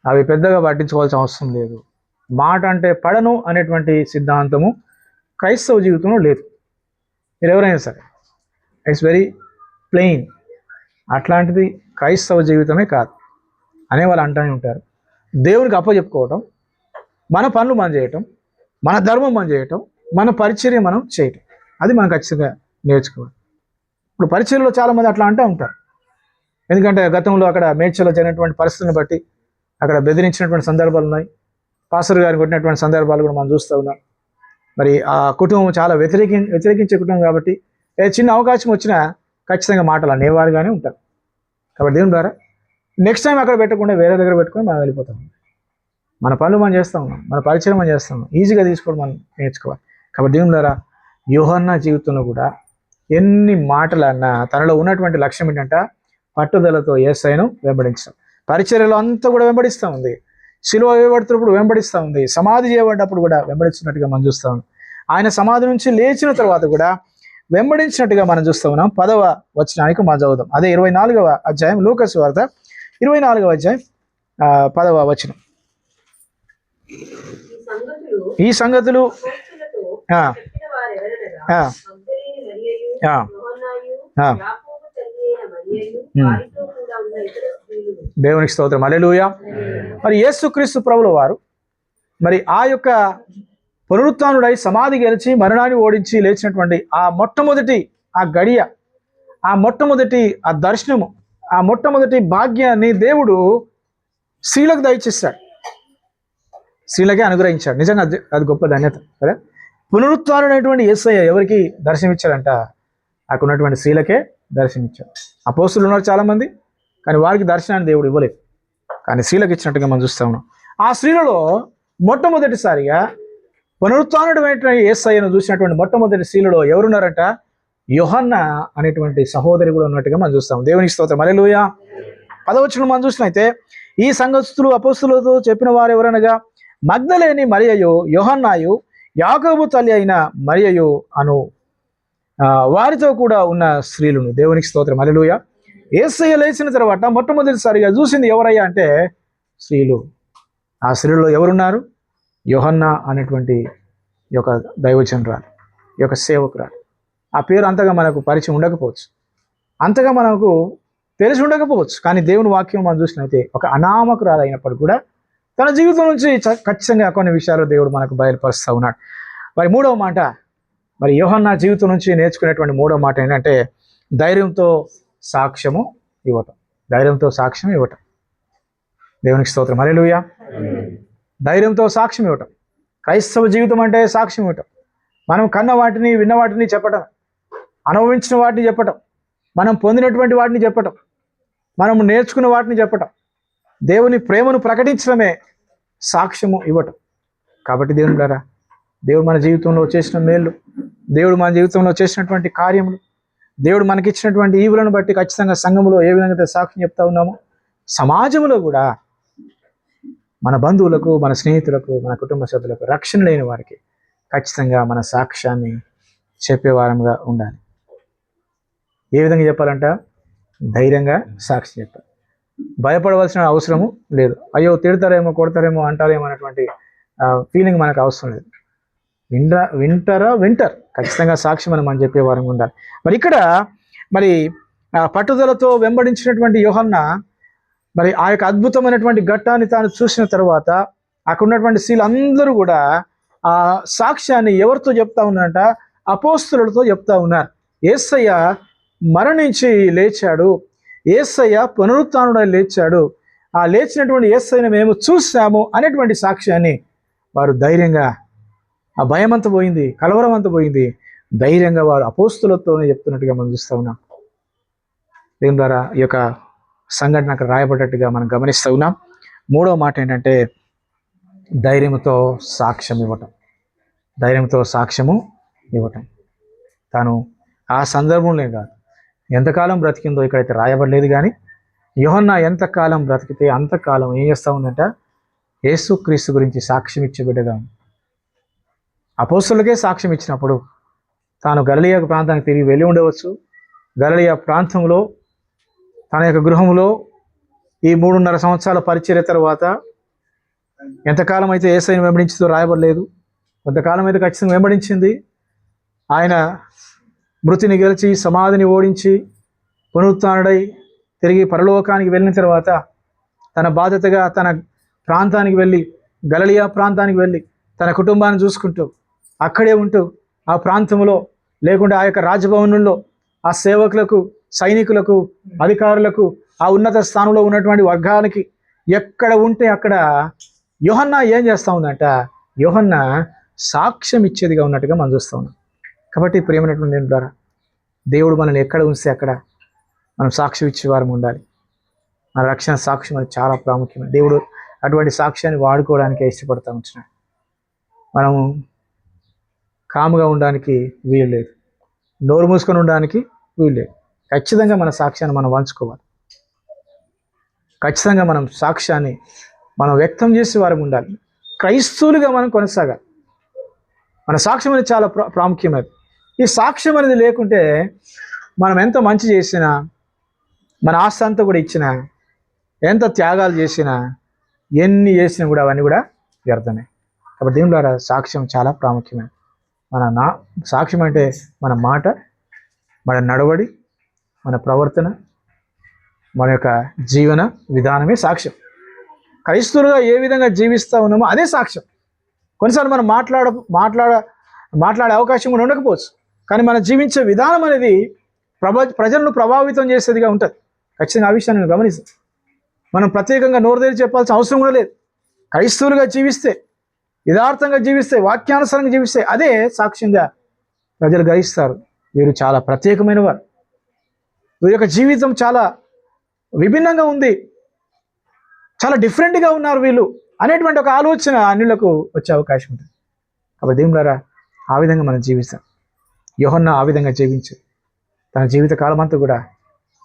అవి పెద్దగా పట్టించుకోవాల్సిన అవసరం లేదు. మాట అంటే పడను అనేటువంటి సిద్ధాంతము క్రైస్తవ జీవితంలో లేదు. మీరు ఎవరైనా సరే, ఇట్స్ వెరీ ప్లెయిన్. అట్లాంటిది క్రైస్తవ జీవితమే కాదు అనే వాళ్ళు అంటూనే ఉంటారు. దేవునికి అప్పచెప్పుకోవటం, మన పనులు మనం చేయటం, మన ధర్మం మనం చేయటం, మన పరిచర్య మనం చేయటం, అది మనం ఖచ్చితంగా నేర్చుకోవాలి. ఇప్పుడు పరిచర్యలో చాలామంది అట్లా అంటూ ఉంటారు. ఎందుకంటే గతంలో అక్కడ మేడ్చలో జరిగినటువంటి పరిస్థితులను బట్టి అక్కడ బెదిరించినటువంటి సందర్భాలు ఉన్నాయి, పాస్టర్ గారిని కొట్టినటువంటి సందర్భాలు కూడా మనం చూస్తూ ఉన్నాం. మరి ఆ కుటుంబం చాలా వ్యతిరేకించే కుటుంబం కాబట్టి చిన్న అవకాశం వచ్చినా ఖచ్చితంగా మాటలు అనేవారుగానే ఉంటారు. కాబట్టి దేవుని ద్వారా నెక్స్ట్ టైం అక్కడ పెట్టకుండా వేరే దగ్గర పెట్టుకొని మనం వెళ్ళిపోతాం. మన పనులు మనం చేస్తూ ఉన్నాం, మన పరిచయం మనం చేస్తాం, ఈజీగా తీసుకోవడం మనం నేర్చుకోవాలి. కాబట్టి దేవుని ద్వారా యోహన్నా జీవితంలో కూడా ఎన్ని మాటలు అన్నా తనలో ఉన్నటువంటి లక్ష్యం ఏంటంటే పట్టుదలతో యేసయ్యను వెంబడించడం. పరిచర్యలో అంతా కూడా వెంబడిస్తూ ఉంది, శిలువ వేయబడుతున్నప్పుడు వెంబడిస్తూ ఉంది, సమాధి చేయబడ్డప్పుడు కూడా వెంబడిస్తున్నట్టుగా మనం చూస్తూ ఉన్నాం. ఆయన సమాధి నుంచి లేచిన తర్వాత కూడా వెంబడించినట్టుగా మనం చూస్తూ ఉన్నాం. 10వ వచనానికి మనం చదువుదాం. అదే 24వ అధ్యాయం, లూకా సువార్త 24వ అధ్యాయం 10వ వచనం. ఈ సంగతులు దేవునికి స్తోత్రం, హల్లెలూయా. మరి యేసుక్రీస్తు ప్రభుల వారు మరి ఆ యొక్క పునరుత్థానుడై సమాధి గెలిచి మరణాన్ని ఓడించి లేచినటువంటి ఆ మొట్టమొదటి ఆ గడియ, ఆ మొట్టమొదటి ఆ దర్శనము, ఆ మొట్టమొదటి భాగ్యాన్ని దేవుడు స్త్రీలకు దయచేస్తాడు, స్త్రీలకే అనుగ్రహించాడు. నిజంగా అది గొప్ప ధన్యత కదా. పునరుత్థానుడైనటువంటి యేసయ్య ఎవరికి దర్శనమిచ్చాడంట? అక్కడ ఉన్నటువంటి స్త్రీలకే దర్శనమిచ్చాడు. అపోస్తులు ఉన్నారు చాలామంది, కానీ వారికి దర్శనాన్ని దేవుడు ఇవ్వలేదు, కానీ స్త్రీలకు ఇచ్చినట్టుగా మనం చూస్తా ఉన్నాం. ఆ స్త్రీలలో మొట్టమొదటిసారిగా పునరుత్థానుడైనటువంటి యేసయ్యను చూసినటువంటి మొట్టమొదటి స్త్రీలలో ఎవరున్నారంట? యోహన్నా అనేటువంటి సహోదరి కూడా ఉన్నట్టుగా మనం చూస్తాం. దేవునికి స్తోత్రం, హల్లెలూయా. 10వ వచనం మనం చూసినైతే, ఈ సంగతులు అపోస్తులతో చెప్పిన వారు ఎవరనగా మగ్దలేని మరియయు, యోహన్నాయు, యాకోబు తల్లి అయిన మరియయు అను వారితో కూడా ఉన్న స్త్రీలను. దేవునికి స్తోత్రం, హల్లెలూయా. యేసయ్య లేచిన తర్వాత మొట్టమొదటిసారిగా చూసింది ఎవరయ్యా అంటే స్త్రీలు. ఆ స్త్రీలలో ఎవరున్నారు? యోహన్నా అనేటువంటి ఈ యొక్క దైవజనురాలు, ఈ యొక్క సేవకురాలు. ఆ పేరు అంతగా మనకు పరిచయం ఉండకపోవచ్చు, అంతగా మనకు తెలిసి ఉండకపోవచ్చు, కానీ దేవుని వాక్యం మనం చూసినైతే ఒక అనామకురాలు అయినప్పుడు కూడా తన జీవితం నుంచి ఖచ్చితంగా కొన్ని విషయాలు దేవుడు మనకు బయలుపరుస్తూ ఉన్నాడు. మరి 3వ మాట, మరి యోహన్నా జీవితం నుంచి నేర్చుకునేటువంటి 3వ మాట ఏంటంటే ధైర్యంతో సాక్ష్యము ఇవ్వటం. ధైర్యంతో సాక్ష్యం ఇవ్వటం. దేవునికి స్తోత్రం, హల్లెలూయా. ధైర్యంతో సాక్ష్యం ఇవ్వటం. క్రైస్తవ జీవితం అంటే సాక్ష్యం ఇవ్వటం. మనం కన్న వాటిని, విన్న వాటిని చెప్పటం, అనుభవించిన వాటిని చెప్పటం, మనం పొందినటువంటి వాటిని చెప్పటం, మనం నేర్చుకున్న వాటిని చెప్పటం, దేవుని ప్రేమను ప్రకటించడమే సాక్ష్యము ఇవ్వటం. కాబట్టి దేవుని ద్వారా దేవుడు మన జీవితంలో చేసిన మేళ్ళు, దేవుడు మన జీవితంలో చేసినటువంటి కార్యములు, దేవుడు మనకిచ్చినటువంటి ఈవులను బట్టి ఖచ్చితంగా సంఘములో ఏ విధంగా సాక్ష్యం చెప్తా ఉన్నామో సమాజంలో కూడా మన బంధువులకు, మన స్నేహితులకు, మన కుటుంబ సభ్యులకు, రక్షణ లేని వారికి ఖచ్చితంగా మన సాక్ష్యాన్ని చెప్పేవారంగా ఉండాలి. ఏ విధంగా చెప్పాలంట? ధైర్యంగా సాక్షి చెప్పాలి. భయపడవలసిన అవసరము లేదు. అయ్యో తిడతారేమో, కొడతారేమో, అంటారేమో అనేటువంటి ఫీలింగ్ మనకు అవసరం లేదు. వింటారు ఖచ్చితంగా సాక్షి మనం చెప్పేవారంగా ఉండాలి. మరి ఇక్కడ మరి పట్టుదలతో వెంబడించినటువంటి యోహన్నా మరి ఆ యొక్క అద్భుతమైనటువంటి ఘట్టాన్ని తాను చూసిన తర్వాత అక్కడ ఉన్నటువంటి స్త్రీలు అందరూ కూడా ఆ సాక్ష్యాన్ని ఎవరితో చెప్తా ఉన్నారంట? అపోస్తులతో చెప్తా ఉన్నారు. యేసయ్య మరణించి లేచాడు, యేసయ్య పునరుత్థానుడై లేచాడు, ఆ లేచినటువంటి యేసయ్యను మేము చూసాము అనేటువంటి సాక్ష్యాన్ని వారు ధైర్యంగా, ఆ భయం అంతా పోయింది, కలవరం అంతా పోయింది, ధైర్యంగా వారు అపోస్తులతోనే చెప్తున్నట్టుగా మనం చూస్తూ ఉన్నాం. దీని ద్వారా ఈ యొక్క సంఘటన అక్కడ రాయబడ్డట్టుగా మనం గమనిస్తూ ఉన్నాం. 3వ మాట ఏంటంటే ధైర్యంతో సాక్ష్యం ఇవ్వటం. ధైర్యంతో సాక్ష్యము ఇవ్వటం. తాను ఆ సందర్భంలో కాదు, ఎంతకాలం బ్రతికిందో ఇక్కడైతే రాయబడలేదు. కానీ యోహన్నా ఎంతకాలం బ్రతికితే అంతకాలం ఏం చేస్తూ ఉందంట, యేసుక్రీస్తు గురించి సాక్ష్యం ఇచ్చే బిడ్డగా ఉంది. అపోస్తలుకే సాక్ష్యం ఇచ్చినప్పుడు తాను గలిలయ ప్రాంతానికి తిరిగి వెళ్ళి ఉండవచ్చు. గలిలయ ప్రాంతంలో తన యొక్క గృహంలో ఈ 3.5 సంవత్సరాల పరిచర్య తర్వాత ఎంతకాలం అయితే యేసయ్యను వెంబడించిందో రాయబడలేదు. కొంతకాలం అయితే ఖచ్చితంగా వెంబడించింది. ఆయన మృతిని గెలిచి సమాధిని ఓడించి పునరుత్థానుడై తిరిగి పరలోకానికి వెళ్ళిన తర్వాత తన బాధ్యతగా తన ప్రాంతానికి వెళ్ళి, గలిలయ ప్రాంతానికి వెళ్ళి తన కుటుంబాన్ని చూసుకుంటూ అక్కడే ఉంటూ ఆ ప్రాంతంలో లేకుంటే ఆ యొక్క రాజభవనంలో ఆ సేవకులకు, సైనికులకు, అధికారులకు, ఆ ఉన్నత స్థానంలో ఉన్నటువంటి వర్గానికి ఎక్కడ ఉంటే అక్కడ యోహన్నా ఏం చేస్తూ ఉందంట, యోహన్నా సాక్ష్యం ఇచ్చేదిగా ఉన్నట్టుగా మనం చూస్తూ ఉన్నాం. కాబట్టి ప్రియమైనటువంటి ద్వారా దేవుడు మనల్ని ఎక్కడ ఉంచితే అక్కడ మనం సాక్ష్యం ఇచ్చేవారం ఉండాలి. మన రక్షణ సాక్ష్యం అది చాలా ప్రాముఖ్యమైన. దేవుడు అటువంటి సాక్ష్యాన్ని వాడుకోవడానికే ఇష్టపడతా ఉంటున్నాడు. మనము కాముగా ఉండడానికి వీలు లేదు, నోరు మూసుకొని ఉండడానికి వీలు లేదు. ఖచ్చితంగా మన సాక్ష్యాన్ని మనం పంచుకోవాలి. ఖచ్చితంగా మనం సాక్ష్యాన్ని మనం వ్యక్తం చేసే వారం ఉండాలి. క్రైస్తవులుగా మనం కొనసాగాలి. మన సాక్ష్యం అనేది చాలా ప్రాముఖ్యమైనది. ఈ సాక్ష్యం అనేది లేకుంటే మనం ఎంత మంచి చేసినా, మన ఆస్తి అంతా కూడా ఇచ్చినా, ఎంత త్యాగాలు చేసినా, ఎన్ని చేసినా కూడా అవన్నీ కూడా వ్యర్థమే. కాబట్టి దీని ద్వారా సాక్ష్యం చాలా ప్రాముఖ్యమైనది. సాక్ష్యం అంటే మన మాట, మన నడవడి, మన ప్రవర్తన, మన యొక్క జీవన విధానమే సాక్ష్యం. క్రైస్తవులుగా ఏ విధంగా జీవిస్తూ ఉన్నామో అదే సాక్ష్యం. కొన్నిసార్లు మనం మాట్లాడే అవకాశం కూడా ఉండకపోవచ్చు, కానీ మనం జీవించే విధానం అనేది ప్రజలను ప్రభావితం చేసేదిగా ఉంటుంది. ఖచ్చితంగా ఆ విషయాన్ని నేను గమనిస్తాను. మనం ప్రత్యేకంగా నోరు తెరిచి చెప్పాల్సిన అవసరం కూడా లేదు. క్రైస్తవులుగా జీవిస్తే, యథార్థంగా జీవిస్తే, వాక్యానుసారంగా జీవిస్తే అదే సాక్ష్యంగా ప్రజలు గ్రహిస్తారు. వీరు చాలా ప్రత్యేకమైన వారు, వీరి యొక్క జీవితం చాలా విభిన్నంగా ఉంది, చాలా డిఫరెంట్గా ఉన్నారు వీళ్ళు అనేటువంటి ఒక ఆలోచన అన్యులకు వచ్చే అవకాశం ఉంటుంది. కాబట్టి దేవులారా ఆ విధంగా మనం జీవిస్తాం. యోహన్నా ఆ విధంగా జీవించింది. తన జీవిత కాలం అంతా కూడా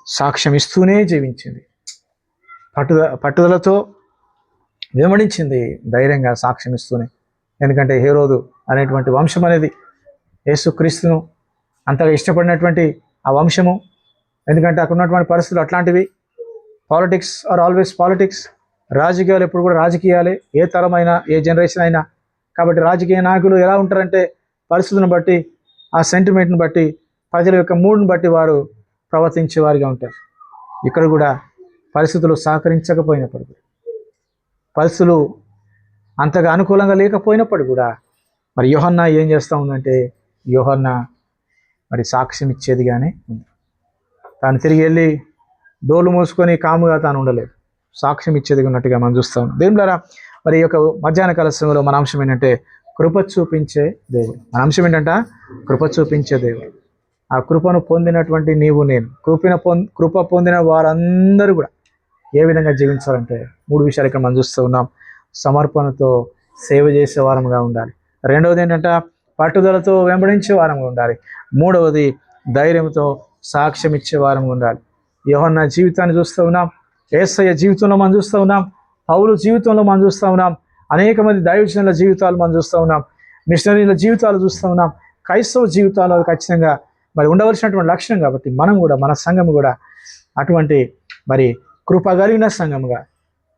సాక్ష్యం ఇస్తూనే జీవించింది. పట్టుదలతో వెంబడించింది, ధైర్యంగా సాక్ష్యం ఇస్తూనే. ఎందుకంటే హేరోదు అనేటువంటి వంశం అనేది యేసుక్రీస్తును అంతగా ఇష్టపడినటువంటి ఆ వంశము. ఎందుకంటే అక్కడ ఉన్నటువంటి పరిస్థితులు అట్లాంటివి. Politics are always politics. రాజకీయాలు ఎప్పుడు కూడా రాజకీయాలే, ఏ తరమైనా, ఏ జనరేషన్ అయినా. కాబట్టి రాజకీయ నాయకులు ఎలా ఉంటారంటే పరిస్థితులను బట్టి, ఆ సెంటిమెంట్ని బట్టి, ప్రజల యొక్క మూడ్ని బట్టి వారు ప్రవర్తించే వారిగా ఉంటారు. ఇక్కడ కూడా పరిస్థితులు సహకరించకపోయినప్పుడు, పరిస్థితులు అంతగా అనుకూలంగా లేకపోయినప్పుడు కూడా మరి యోహన్నా ఏం చేస్తూ ఉందంటే, యోహన్నా మరి సాక్ష్యం ఇచ్చేదిగానే ఉంది. తాను తిరిగి వెళ్ళి డోలు మూసుకొని కాముగా తాను ఉండలేదు, సాక్ష్యం ఇచ్చేది ఉన్నట్టుగా మనం చూస్తూ ఉన్నాం. దేవులారా మరి ఈ యొక్క మధ్యాహ్న కాల సమయంలో మన అంశం ఏంటంటే కృప చూపించే దేవుడు. మన అంశం ఏంటంటే కృప చూపించే దేవుడు. ఆ కృపను పొందినటువంటి నీవు నేను, కృప పొందిన వారందరూ కూడా ఏ విధంగా జీవించాలంటే 3 విషయాలు ఇక్కడ మనం చూస్తూ ఉన్నాం. సమర్పణతో సేవ చేసే వారంగా ఉండాలి. రెండవది ఏంటంటే పట్టుదలతో వెంబడించే వారంగా ఉండాలి. మూడవది ధైర్యంతో సాక్ష్యం ఇచ్చే వారంగా ఉండాలి. యోహన్నా జీవితాన్ని చూస్తూ ఉన్నాం, యేసయ్య జీవితంలో మనం చూస్తూ ఉన్నాం, పౌలు జీవితంలో మనం చూస్తూ ఉన్నాం, అనేక మంది దైవజనుల జీవితాలు మనం చూస్తూ ఉన్నాం, మిషనరీల జీవితాలు చూస్తూ ఉన్నాం. క్రైస్తవ జీవితాలు అది ఖచ్చితంగా మరి ఉండవలసినటువంటి లక్షణం. కాబట్టి మనం కూడా, మన సంఘం కూడా అటువంటి మరి కృప కలిగిన సంఘముగా,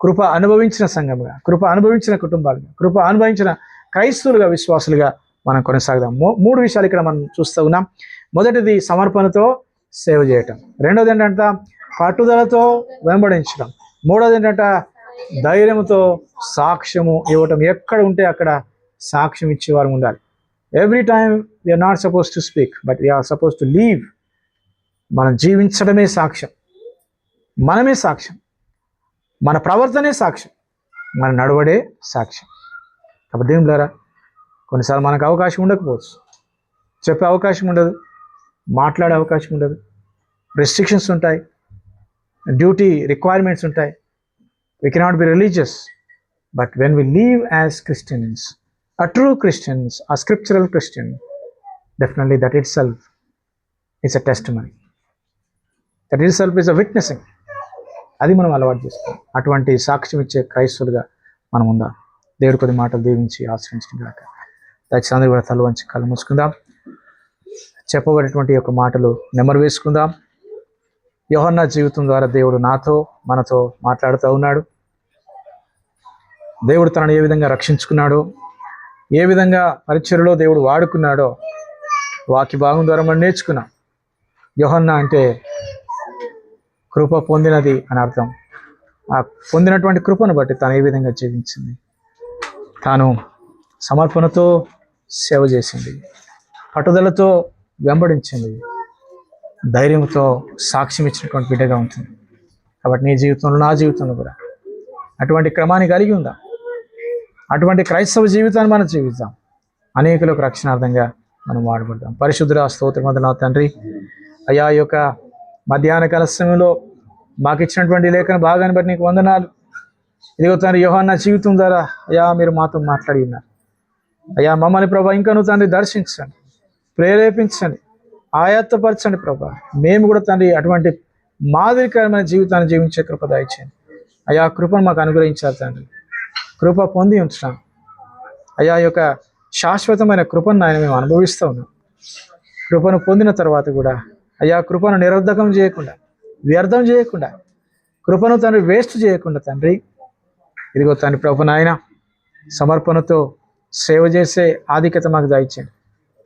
కృప అనుభవించిన సంఘముగా, కృప అనుభవించిన కుటుంబాలుగా, కృప అనుభవించిన క్రైస్తవులుగా, విశ్వాసులుగా మనం కొనసాగుదాం. 3 విషయాలు ఇక్కడ మనం చూస్తూ ఉన్నాం. మొదటిది సమర్పణతో సేవ చేయటం. రెండోది ఏంటంటే పట్టుదలతో వెంబడించడం. మూడోది ఏంటంటే ధైర్యంతో సాక్ష్యము ఇవ్వటం. ఎక్కడ ఉంటే అక్కడ సాక్ష్యం ఇచ్చేవారు ఉండాలి. Every time we're not suppose to speak, but we're suppose to live. మనం జీవించడమే సాక్ష్యం, మనమే సాక్ష్యం, మన ప్రవర్తనే సాక్ష్యం, మన నడవడే సాక్ష్యం. కాబట్టి దేవులారా కొన్నిసార్లు మనకు అవకాశం ఉండకపోవచ్చు, చెప్పే అవకాశం ఉండదు, మాట్లాడే అవకాశం ఉండదు, రెస్ట్రిక్షన్స్ ఉంటాయి, డ్యూటీ రిక్వైర్మెంట్స్ ఉంటాయి. We cannot be religious, but when we live as Christians, a true Christians, a scriptural Christian, definitely that itself it's a test money. That is self is a witnessing. అది మనం అలవాటు చేసుకోవాలి. అటువంటి సాక్ష్యం ఇచ్చే క్రైస్తవులుగా మనం ఉందాం. దేవుడి కొద్ది మాటలు దీవించి ఆశ్రయించడం కాక. దయచేసి అందరూ కూడా తల వంచి కళ్ళు మూసుకుందాం. చెప్పబడినటువంటి యొక్క మాటలు నెమరు వేసుకుందాం. యోహన్నా జీవితం ద్వారా దేవుడు నాతో మనతో మాట్లాడుతూ ఉన్నాడు. దేవుడు తనను ఏ విధంగా రక్షించుకున్నాడో, ఏ విధంగా పరిచర్యలో దేవుడు వాడుకున్నాడో వాక్య భాగం ద్వారా మనం నేర్చుకున్నాం. యోహన్నా అంటే కృప పొందినది అని అర్థం. ఆ పొందినటువంటి కృపను బట్టి తాను ఏ విధంగా జీవించింది, తాను సమర్పణతో సేవ చేసింది, పట్టుదలతో వెంబడించింది, ధైర్యంతో సాక్ష్యం ఇచ్చినటువంటి బిడ్డగా ఉంటుంది. కాబట్టి నీ జీవితంలో, నా జీవితంలో కూడా అటువంటి క్రమాన్ని కలిగి ఉందాం. అటువంటి క్రైస్తవ జీవితాన్ని మనం జీవిద్దాం. అనేకులకు రక్షణార్థంగా మనం వాడబడదాం. పరిశుద్ధుల స్తోత్రమందున తండ్రి, అయా యొక్క మధ్యాహ్న కాల సమయంలో మాకు ఇచ్చినటువంటి లేఖన భాగాన్ని బట్టి నీకు వందనాలు. ఇదిగో తండ్రి, యోహన్నా జీవితం ద్వారా అయా మీరు మాతో మాట్లాడి ఉన్నారు. అయా మమ్మల్ని ప్రభా ఇంకనూ తండ్రి దర్శించండి, ప్రేరేపించండి, ఆయత్తపరచండి ప్రభా. మేము కూడా తండ్రి అటువంటి మాదిరికరమైన జీవితాన్ని జీవించే కృప దయచేయండి. అయా కృపను మాకు అనుగ్రహించాలి తండ్రి. కృప పొంది ఉంచున్నాం అయా. యొక్క శాశ్వతమైన కృపను ఆయన మేము అనుభవిస్తూ ఉన్నాం. కృపను పొందిన తర్వాత కూడా అయా కృపను నిరర్ధకం చేయకుండా, వ్యర్థం చేయకుండా, కృపను తండ్రి వేస్ట్ చేయకుండా తండ్రి, ఇదిగో తండ్రి ప్రభు నాయన సమర్పణతో సేవ చేసే ఆధిక్యత మాకు దయచేయండి.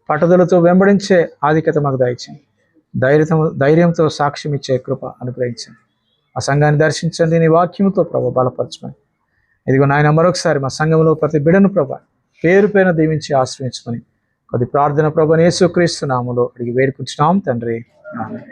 పట్టుదలతో వెంబడించే ఆధిక్యత మాకు దయచేయండి. ధైర్యంతో సాక్ష్యం ఇచ్చే కృప అనుగ్రహించండి. ఆ సంఘాన్ని దర్శించండి, నీ వాక్యముతో ప్రభు బలపరచమని. ఇదిగో నాయన మరొకసారి మా సంఘంలో ప్రతి బిడ్డను ప్రభు పేరు పేరున దీవించి ఆశ్రయించమని కొద్ది ప్రార్థన ప్రభు యేసుక్రీస్తు నామములో అడిగి వేడుకుంటున్నాం తండ్రి. ఆమేన్.